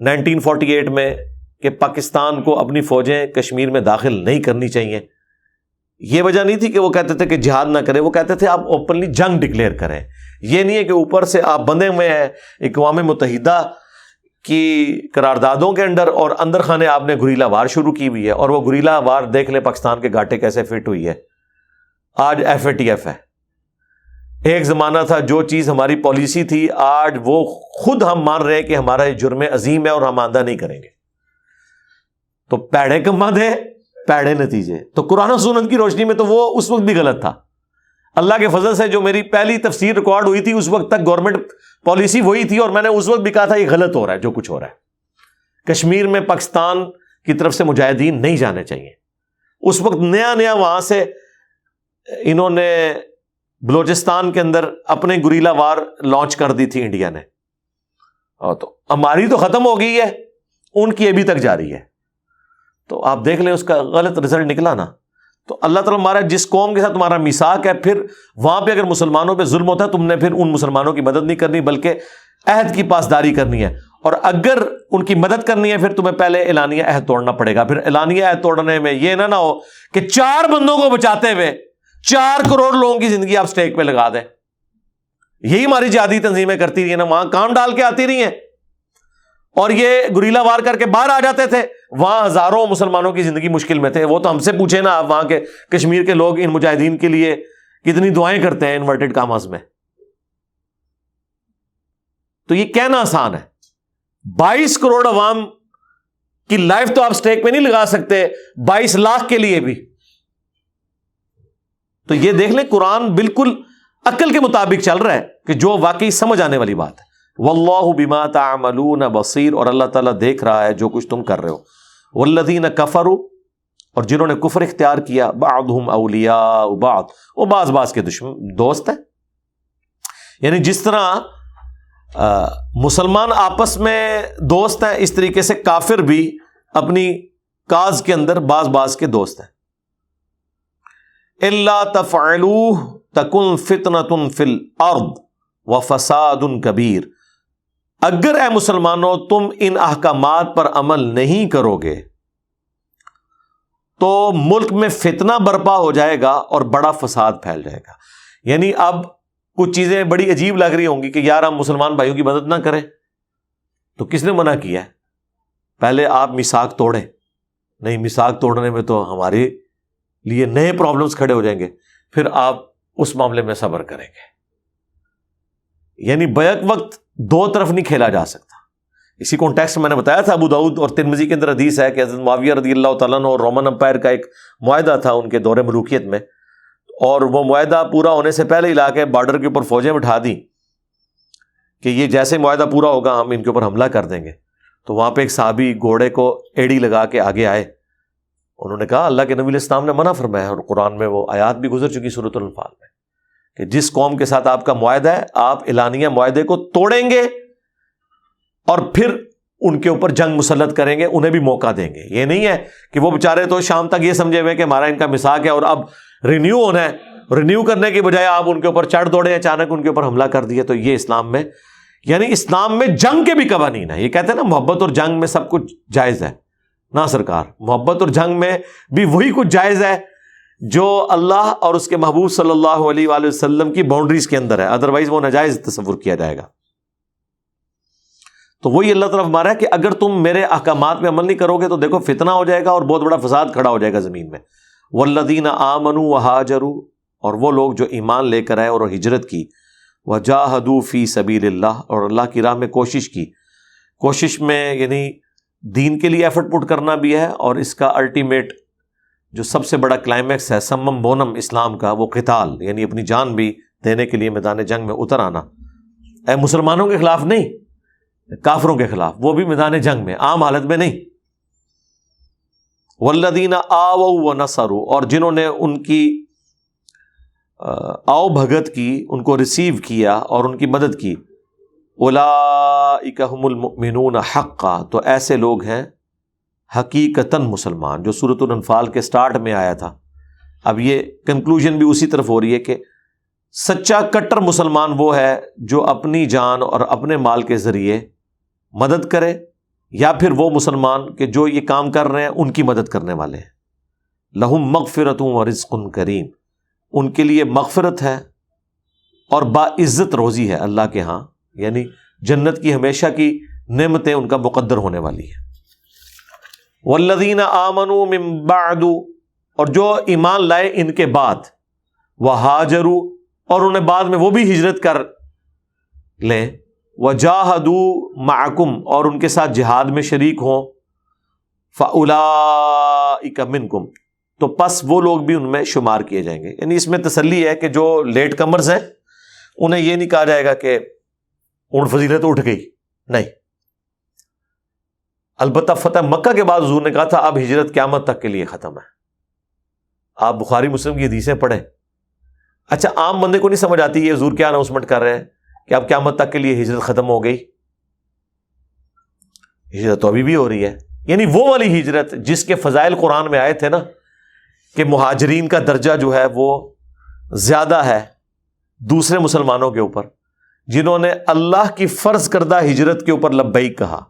1948 میں کہ پاکستان کو اپنی فوجیں کشمیر میں داخل نہیں کرنی چاہیے. یہ وجہ نہیں تھی کہ وہ کہتے تھے کہ جہاد نہ کریں، وہ کہتے تھے آپ اوپنلی جنگ ڈکلیئر کریں. یہ نہیں ہے کہ اوپر سے آپ بندھے ہوئے ہیں اقوام متحدہ کی قراردادوں کے اندر اور اندر خانے آپ نے گریلا وار شروع کی ہوئی ہے. اور وہ گریلا وار دیکھ لیں پاکستان کے گھاٹے کیسے فٹ ہوئی ہے. آج FATF ہے. ایک زمانہ تھا جو چیز ہماری پالیسی تھی، آج وہ خود ہم مان رہے ہیں کہ ہمارا یہ جرم عظیم ہے اور ہم آئندہ نہیں کریں گے. تو پیڑے کما دے پیڑے نتیجے. تو قرآن و سنت کی روشنی میں تو وہ اس وقت بھی غلط تھا. اللہ کے فضل سے جو میری پہلی تفسیر ریکارڈ ہوئی تھی اس وقت تک گورنمنٹ پالیسی وہی تھی، اور میں نے اس وقت بھی کہا تھا یہ غلط ہو رہا ہے جو کچھ ہو رہا ہے. کشمیر میں پاکستان کی طرف سے مجاہدین نہیں جانے چاہیے. اس وقت نیا وہاں سے انہوں نے بلوچستان کے اندر اپنے گریلا وار لانچ کر دی تھی انڈیا نے. اور تو ہماری تو ختم ہو گئی ہے، ان کی ابھی تک جاری ہے. تو آپ دیکھ لیں اس کا غلط رزلٹ نکلا نا. تو اللہ تعالیٰ ہمارا جس قوم کے ساتھ تمہارا میثاق ہے، پھر وہاں پہ اگر مسلمانوں پہ ظلم ہوتا ہے تم نے پھر ان مسلمانوں کی مدد نہیں کرنی بلکہ عہد کی پاسداری کرنی ہے. اور اگر ان کی مدد کرنی ہے پھر تمہیں پہلے اعلانیہ عہد توڑنا پڑے گا. پھر اعلانیہ عہد توڑنے میں یہ نہ ہو کہ 4 بندوں کو بچاتے ہوئے 4 کروڑ لوگوں کی زندگی آپ سٹیک پہ لگا دیں. یہی ہماری جہادی تنظیمیں کرتی رہی ہیں نا، وہاں کام ڈال کے آتی رہی ہیں اور یہ گریلا وار کر کے باہر آ جاتے تھے. وہاں ہزاروں مسلمانوں کی زندگی مشکل میں تھے. وہ تو ہم سے پوچھیں نا، آپ وہاں کے کشمیر کے لوگ ان مجاہدین کے لیے کتنی دعائیں کرتے ہیں انورٹڈ کاماز میں. تو یہ کہنا آسان ہے. 22 کروڑ عوام کی لائف تو آپ سٹیک پہ نہیں لگا سکتے 22 لاکھ کے لیے بھی. تو یہ دیکھ لیں قرآن بالکل عقل کے مطابق چل رہا ہے کہ جو واقعی سمجھ آنے والی بات ہے. واللہ بما تعملون بصیر، اور اللہ تعالیٰ دیکھ رہا ہے جو کچھ تم کر رہے ہو. والذین کفروا، اور جنہوں نے کفر اختیار کیا، بعضهم اولیاء بعض، وہ بعض کے دوست ہیں. یعنی جس طرح مسلمان آپس میں دوست ہیں اس طریقے سے کافر بھی اپنی کاز کے اندر بعض کے دوست ہیں. الا تفعلوه تکن فتنة فی الارض وفساد کبیر. اگر اے مسلمانوں تم ان احکامات پر عمل نہیں کرو گے تو ملک میں فتنہ برپا ہو جائے گا اور بڑا فساد پھیل جائے گا. یعنی اب کچھ چیزیں بڑی عجیب لگ رہی ہوں گی کہ یار ہم مسلمان بھائیوں کی مدد نہ کریں. تو کس نے منع کیا ہے؟ پہلے آپ میثاق توڑیں. نہیں، میثاق توڑنے میں تو ہمارے لیے نئے پرابلمز کھڑے ہو جائیں گے. پھر آپ اس معاملے میں صبر کریں گے. یعنی بیک وقت دو طرف نہیں کھیلا جا سکتا. اسی کانٹیکسٹ میں نے بتایا تھا ابو داؤد اور ترمذی کے اندر حدیث ہے کہ حضرت معاویہ رضی اللہ تعالیٰ عنہ اور رومن امپائر کا ایک معاہدہ تھا ان کے دور ملوکیت میں، اور وہ معاہدہ پورا ہونے سے پہلے علاقے کے بارڈر کے اوپر فوجیں بٹھا دی کہ یہ جیسے معاہدہ پورا ہوگا ہم ان کے اوپر حملہ کر دیں گے. تو وہاں پہ ایک صحابی گھوڑے کو ایڑی لگا کے آگے آئے. انہوں نے کہا اللہ کے نبی علیہ السلام نے منع فرمایا، اور قرآن میں وہ آیات بھی گزر چکی سورۃ الانفال میں، کہ جس قوم کے ساتھ آپ کا معاہدہ ہے آپ اعلانیہ معاہدے کو توڑیں گے اور پھر ان کے اوپر جنگ مسلط کریں گے، انہیں بھی موقع دیں گے. یہ نہیں ہے کہ وہ بیچارے تو شام تک یہ سمجھے ہوئے کہ ہمارا ان کا میثاق ہے اور اب رینیو ہونا ہے، رینیو کرنے کی بجائے آپ ان کے اوپر چڑھ دوڑے، اچانک ان کے اوپر حملہ کر دیا. تو یہ اسلام میں، یعنی اسلام میں جنگ کے بھی قوانین ہیں. یہ کہتے ہیں نا محبت اور جنگ میں سب کچھ جائز ہے. نہ سرکار، محبت اور جنگ میں بھی وہی کچھ جائز ہے جو اللہ اور اس کے محبوب صلی اللہ علیہ وآلہ وسلم کی باؤنڈریز کے اندر ہے، ادروائز وہ ناجائز تصور کیا جائے گا. تو وہی اللہ تعالیٰ فرما رہا ہے کہ اگر تم میرے احکامات میں عمل نہیں کرو گے تو دیکھو فتنہ ہو جائے گا اور بہت بڑا فساد کھڑا ہو جائے گا زمین میں. والذین آمنوا وہاجروا، اور وہ لوگ جو ایمان لے کر آئے اور ہجرت کی، وجاہدوا فی سبیل اللہ، اور اللہ کی راہ میں کوشش کی. کوشش میں یعنی دین کے لیے ایفرٹ پٹ کرنا بھی ہے، اور اس کا الٹیمیٹ جو سب سے بڑا کلائمیکس ہے سمم بونم اسلام کا، وہ قتال، یعنی اپنی جان بھی دینے کے لیے میدان جنگ میں اتر آنا. اے مسلمانوں کے خلاف نہیں، کافروں کے خلاف، وہ بھی میدان جنگ میں، عام حالت میں نہیں. والذین آووا ونصروا، اور جنہوں نے ان کی آؤ بھگت کی، ان کو ریسیو کیا اور ان کی مدد کی. اولئک ھم المؤمنون حقا، تو ایسے لوگ ہیں حقیقتاً مسلمان، جو سورۃ الانفال کے سٹارٹ میں آیا تھا اب یہ کنکلوژن بھی اسی طرف ہو رہی ہے کہ سچا کٹر مسلمان وہ ہے جو اپنی جان اور اپنے مال کے ذریعے مدد کرے، یا پھر وہ مسلمان کہ جو یہ کام کر رہے ہیں ان کی مدد کرنے والے ہیں۔ لہم مغفرۃ و رزق کریم، ان کے لیے مغفرت ہے اور باعزت روزی ہے اللہ کے ہاں، یعنی جنت کی ہمیشہ کی نعمتیں ان کا مقدر ہونے والی ہے۔ والذین آمنوا من بعد، اور جو ایمان لائے ان کے بعد، وہاجروا، اور انہیں بعد میں وہ بھی ہجرت کر لیں، وجاہدوا معکم، اور ان کے ساتھ جہاد میں شریک ہوں، فاولئک منکم، تو پس وہ لوگ بھی ان میں شمار کیے جائیں گے۔ یعنی اس میں تسلی ہے کہ جو لیٹ کمرز ہیں انہیں یہ نہیں کہا جائے گا کہ اونٹ فضیلت اٹھ گئی، نہیں۔ البتہ فتح مکہ کے بعد حضور نے کہا تھا اب ہجرت قیامت تک کے لیے ختم ہے۔ آپ بخاری مسلم کی حدیثیں پڑھیں، اچھا عام بندے کو نہیں سمجھ آتی یہ حضور کیا اناؤنسمنٹ کر رہے ہیں کہ اب قیامت تک کے لیے ہجرت ختم ہو گئی۔ ہجرت تو ابھی بھی ہو رہی ہے، یعنی وہ والی ہجرت جس کے فضائل قرآن میں آئے تھے نا، کہ مہاجرین کا درجہ جو ہے وہ زیادہ ہے دوسرے مسلمانوں کے اوپر، جنہوں نے اللہ کی فرض کردہ ہجرت کے اوپر لبیک کہا۔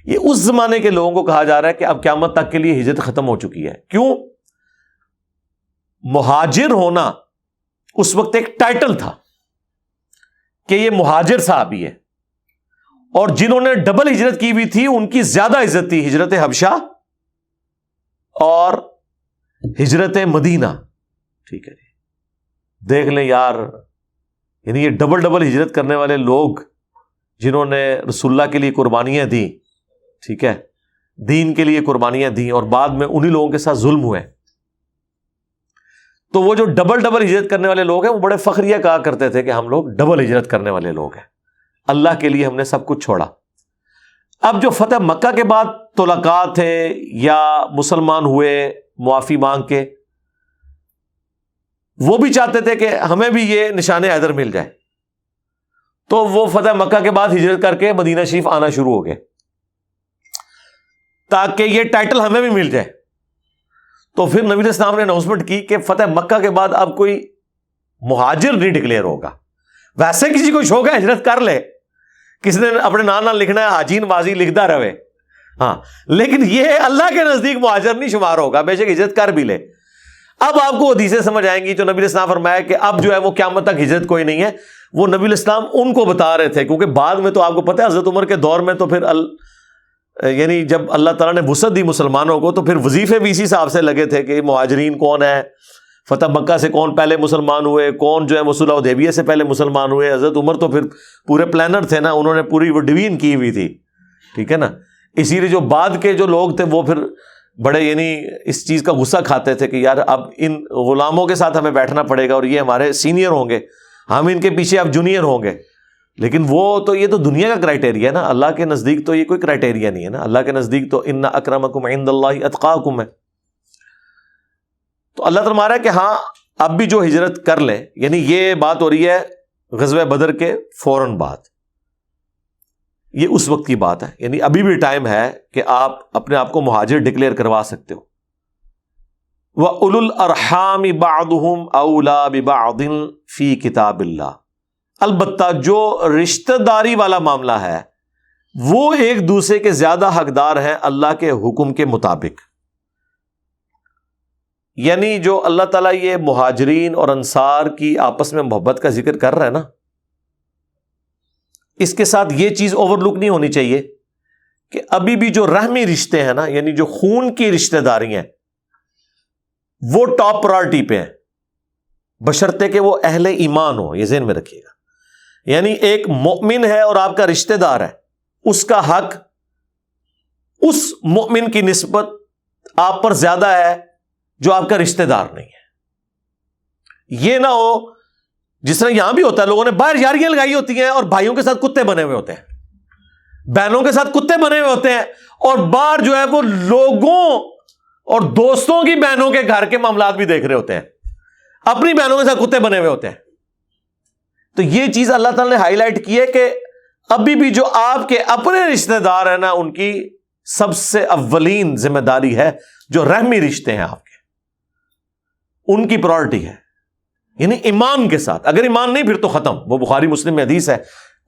یہ اس زمانے کے لوگوں کو کہا جا رہا ہے کہ اب قیامت تک کے لیے ہجرت ختم ہو چکی ہے۔ کیوں؟ مہاجر ہونا اس وقت ایک ٹائٹل تھا کہ یہ مہاجر صحابی ہے، اور جنہوں نے ڈبل ہجرت کی ہوئی تھی ان کی زیادہ عزت تھی، ہجرت حبشہ اور ہجرت مدینہ۔ ٹھیک ہے جی، دیکھ لیں یار، یعنی یہ ڈبل ہجرت کرنے والے لوگ جنہوں نے رسول اللہ کے لیے قربانیاں دیں، ٹھیک ہے، دین کے لیے قربانیاں دیں، اور بعد میں انہی لوگوں کے ساتھ ظلم ہوئے، تو وہ جو ڈبل ہجرت کرنے والے لوگ ہیں وہ بڑے فخریہ کہا کرتے تھے کہ ہم لوگ ڈبل ہجرت کرنے والے لوگ ہیں، اللہ کے لیے ہم نے سب کچھ چھوڑا۔ اب جو فتح مکہ کے بعد طلقاء تھے یا مسلمان ہوئے معافی مانگ کے، وہ بھی چاہتے تھے کہ ہمیں بھی یہ نشان حیدر مل جائے، تو وہ فتح مکہ کے بعد ہجرت کر کے مدینہ شریف آنا شروع ہو گئے تاکہ یہ ٹائٹل ہمیں بھی مل جائے۔ تو پھر نبی علیہ السلام نے اناؤنسمنٹ کی کہ فتح مکہ کے بعد اب کوئی مہاجر نہیں ڈکلیئر ہوگا۔ ویسے کسی کو شوق ہے ہجرت کر لے، کسی نے اپنے نام لکھنا ہے حاجین ماضی لکھتا رہے، ہاں، لیکن یہ اللہ کے نزدیک مہاجر نہیں شمار ہوگا، بے شک ہجرت کر بھی لے۔ اب آپ کو حدیثیں سمجھ آئیں گی جو نبی علیہ السلام فرمایا کہ اب جو ہے وہ قیامت تک ہجرت کوئی نہیں ہے، وہ نبی علیہ السلام ان کو بتا رہے تھے، کیونکہ بعد میں تو آپ کو پتہ ہے حضرت عمر کے دور میں تو پھر یعنی جب اللہ تعالیٰ نے وسعت دی مسلمانوں کو تو پھر وظیفے بھی اسی حساب سے لگے تھے کہ مہاجرین کون ہے، فتح مکہ سے کون پہلے مسلمان ہوئے، کون جو ہے وہ صلح حدیبیہ سے پہلے مسلمان ہوئے۔ حضرت عمر تو پھر پورے پلانر تھے نا، انہوں نے پوری وہ ڈویژن کی ہوئی تھی، ٹھیک ہے نا۔ اسی لیے جو بعد کے جو لوگ تھے وہ پھر بڑے یعنی اس چیز کا غصہ کھاتے تھے کہ یار اب ان غلاموں کے ساتھ ہمیں بیٹھنا پڑے گا اور یہ ہمارے سینئر ہوں گے، ہم ان کے پیچھے اب جونیئر ہوں گے۔ لیکن وہ تو یہ تو دنیا کا کرائٹیریا ہے نا، اللہ کے نزدیک تو یہ کوئی کرائٹیریا نہیں ہے نا، اللہ کے نزدیک تو ان اکرمکم عند اللہ اتقاکم ہے۔ تو اللہ تعالیٰ فرما رہا ہے کہ ہاں اب بھی جو ہجرت کر لیں، یعنی یہ بات ہو رہی ہے غزوہ بدر کے فوراً بعد، یہ اس وقت کی بات ہے، یعنی ابھی بھی ٹائم ہے کہ آپ اپنے آپ کو مہاجر ڈکلیئر کروا سکتے ہو۔ وَأُولُو الْأَرْحَامِ بَعْضُهُمْ أَوْلَىٰ بِبَعْضٍ فِي كِتَابِ اللَّهِ، البتہ جو رشتہ داری والا معاملہ ہے وہ ایک دوسرے کے زیادہ حقدار ہیں اللہ کے حکم کے مطابق۔ یعنی جو اللہ تعالیٰ یہ مہاجرین اور انصار کی آپس میں محبت کا ذکر کر رہا ہے نا، اس کے ساتھ یہ چیز اوور لک نہیں ہونی چاہیے کہ ابھی بھی جو رحمی رشتے ہیں نا، یعنی جو خون کی رشتہ داری ہیں، وہ ٹاپ پرائرٹی پہ ہیں، بشرطے کہ وہ اہل ایمان ہو، یہ ذہن میں رکھیے گا۔ یعنی ایک مومن ہے اور آپ کا رشتہ دار ہے، اس کا حق اس مومن کی نسبت آپ پر زیادہ ہے جو آپ کا رشتہ دار نہیں ہے۔ یہ نہ ہو جس طرح یہاں بھی ہوتا ہے، لوگوں نے باہر یاریاں لگائی ہوتی ہیں اور بھائیوں کے ساتھ کتے بنے ہوئے ہوتے ہیں، بہنوں کے ساتھ کتے بنے ہوئے ہوتے ہیں، اور باہر جو ہے وہ لوگوں اور دوستوں کی بہنوں کے گھر کے معاملات بھی دیکھ رہے ہوتے ہیں، اپنی بہنوں کے ساتھ کتے بنے ہوئے ہوتے ہیں۔ تو یہ چیز اللہ تعالیٰ نے ہائی لائٹ کی ہے کہ ابھی بھی جو آپ کے اپنے رشتہ دار ہیں نا، ان کی سب سے اولین ذمہ داری ہے جو رحمی رشتے ہیں آپ کے۔ ان کی پرائورٹی ہے، یعنی ایمان کے ساتھ. اگر ایمان نہیں پھر تو ختم. وہ بخاری مسلم میں حدیث ہے،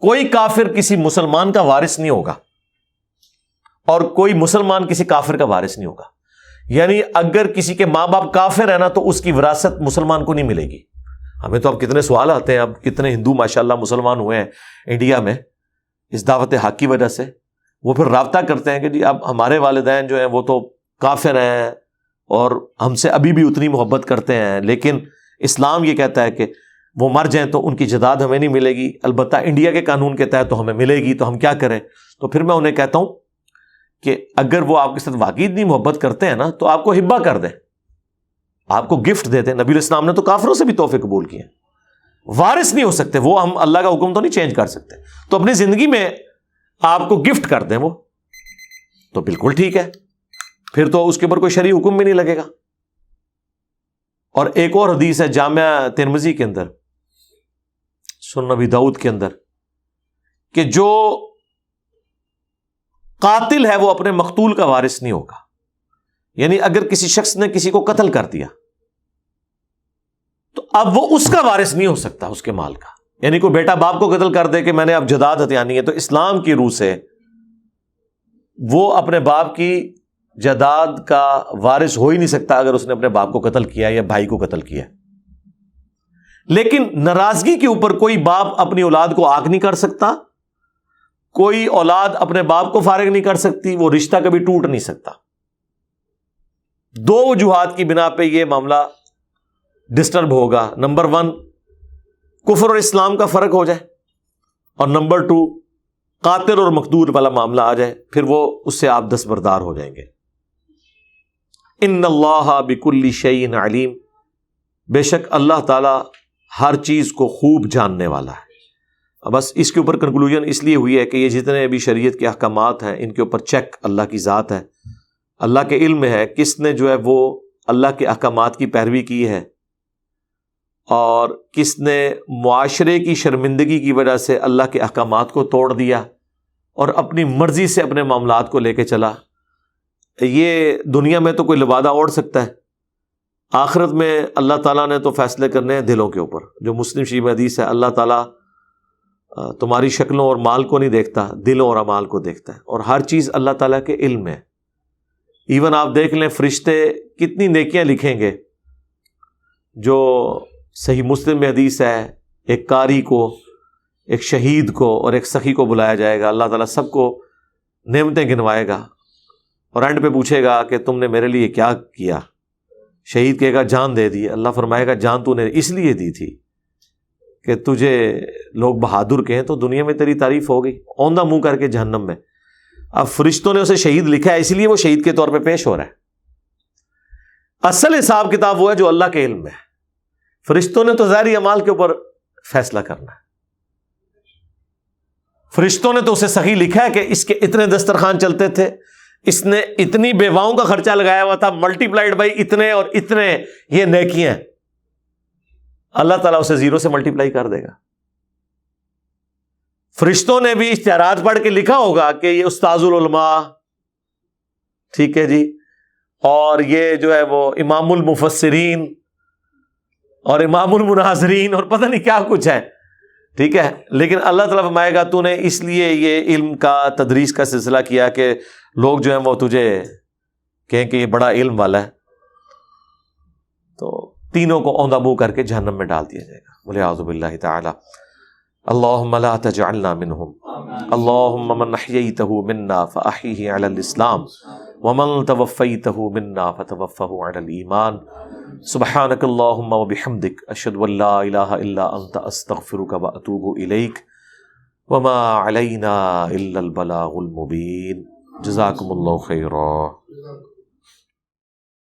کوئی کافر کسی مسلمان کا وارث نہیں ہوگا اور کوئی مسلمان کسی کافر کا وارث نہیں ہوگا. یعنی اگر کسی کے ماں باپ کافر ہیں نا تو اس کی وراثت مسلمان کو نہیں ملے گی. ہمیں تو اب کتنے سوال آتے ہیں، اب کتنے ہندو ماشاءاللہ مسلمان ہوئے ہیں انڈیا میں اس دعوت حق کی وجہ سے. وہ پھر رابطہ کرتے ہیں کہ جی اب ہمارے والدین جو ہیں وہ تو کافر ہیں اور ہم سے ابھی بھی اتنی محبت کرتے ہیں، لیکن اسلام یہ کہتا ہے کہ وہ مر جائیں تو ان کی جداد ہمیں نہیں ملے گی، البتہ انڈیا کے قانون کے تحت تو ہمیں ملے گی، تو ہم کیا کریں؟ تو پھر میں انہیں کہتا ہوں کہ اگر وہ آپ کے ساتھ واقعی اتنی محبت کرتے ہیں نا تو آپ کو ہبہ کر دیں، آپ کو گفٹ دے دیں. نبی علیہ السلام نے تو کافروں سے بھی تحفے قبول کیے. وارث نہیں ہو سکتے وہ، ہم اللہ کا حکم تو نہیں چینج کر سکتے، تو اپنی زندگی میں آپ کو گفٹ کر دیں وہ تو بالکل ٹھیک ہے، پھر تو اس کے اوپر کوئی شرعی حکم بھی نہیں لگے گا. اور ایک اور حدیث ہے جامعہ ترمذی کے اندر، سنن ابی داؤد کے اندر، کہ جو قاتل ہے وہ اپنے مقتول کا وارث نہیں ہوگا. یعنی اگر کسی شخص نے کسی کو قتل کر دیا تو اب وہ اس کا وارث نہیں ہو سکتا اس کے مال کا. یعنی کوئی بیٹا باپ کو قتل کر دے کہ میں نے اب جداد ہتھیانی ہے، تو اسلام کی روح سے وہ اپنے باپ کی جداد کا وارث ہو ہی نہیں سکتا اگر اس نے اپنے باپ کو قتل کیا یا بھائی کو قتل کیا. لیکن ناراضگی کے اوپر کوئی باپ اپنی اولاد کو آگ نہیں کر سکتا، کوئی اولاد اپنے باپ کو فارغ نہیں کر سکتی، وہ رشتہ کبھی ٹوٹ نہیں سکتا. دو وجوہات کی بنا پہ یہ معاملہ ڈسٹرب ہوگا. نمبر 1 کفر اور اسلام کا فرق ہو جائے، اور نمبر 2 قاتل اور مقتول والا معاملہ آ جائے، پھر وہ اس سے آپ دستبردار ہو جائیں گے. ان اللہ بکل شیء علیم، بے شک اللہ تعالی ہر چیز کو خوب جاننے والا ہے. بس اس کے اوپر کنکلوژن اس لیے ہوئی ہے کہ یہ جتنے بھی شریعت کے احکامات ہیں ان کے اوپر چیک اللہ کی ذات ہے. اللہ کے علم میں ہے کس نے جو ہے وہ اللہ کے احکامات کی پیروی کی ہے اور کس نے معاشرے کی شرمندگی کی وجہ سے اللہ کے احکامات کو توڑ دیا اور اپنی مرضی سے اپنے معاملات کو لے کے چلا. یہ دنیا میں تو کوئی لبادہ اوڑھ سکتا ہے، آخرت میں اللہ تعالیٰ نے تو فیصلے کرنے ہیں دلوں کے اوپر. جو مسلم شریف میں حدیث ہے، اللہ تعالیٰ تمہاری شکلوں اور مال کو نہیں دیکھتا، دلوں اور اعمال کو دیکھتا ہے، اور ہر چیز اللہ تعالیٰ کے علم میں. ایون آپ دیکھ لیں فرشتے کتنی نیکیاں لکھیں گے. جو صحیح مسلم میں حدیث ہے، ایک قاری کو، ایک شہید کو اور ایک سخی کو بلایا جائے گا، اللہ تعالیٰ سب کو نعمتیں گنوائے گا اور اینڈ پہ پوچھے گا کہ تم نے میرے لیے کیا کیا. شہید کہے گا جان دے دی. اللہ فرمائے گا جان تو نے اس لیے دی تھی کہ تجھے لوگ بہادر کہیں تو دنیا میں تیری تعریف ہو گئی، اوندھا منہ کر کے جہنم میں. اب فرشتوں نے اسے شہید لکھا ہے، اس لیے وہ شہید کے طور پہ پیش ہو رہا ہے. اصل حساب کتاب وہ ہے جو اللہ کے علم میں ہے. فرشتوں نے تو ظاہری اعمال کے اوپر فیصلہ کرنا ہے. فرشتوں نے تو اسے سخی لکھا ہے کہ اس کے اتنے دسترخوان چلتے تھے، اس نے اتنی بیواؤں کا خرچہ لگایا ہوا تھا، ملٹی پلائڈ بائی اتنے اور اتنے یہ نیکیاں. اللہ تعالیٰ اسے 0 سے ملٹی پلائی کر دے گا. فرشتوں نے بھی اشتہارات پڑھ کے لکھا ہوگا کہ یہ استاذ العلماء، ٹھیک ہے جی، اور یہ جو ہے وہ امام المفسرین اور امام المناظرین اور پتہ نہیں کیا کچھ ہے، ٹھیک ہے. لیکن اللہ تعالیٰ فرمائے گا تو نے اس لیے یہ علم کا تدریس کا سلسلہ کیا کہ لوگ جو ہیں وہ تجھے کہیں کہ یہ بڑا علم والا ہے. تو تینوں کو اوندھا منہ کر کے جہنم میں ڈال دیا جائے گا. والعیاذ باللہ تعالی. اللہم لا تجعلنا منہم. اللہم من احییتہ منا فاحیہ علی الاسلام ومن توفیتہ منا فتوفہ علی الایمان. سبحانک اللہم وبحمدک اشہد ان لا الہ الا انت استغفرک واتوب الیک وما علینا الا البلاغ المبین. جزاکم اللہ خیرا.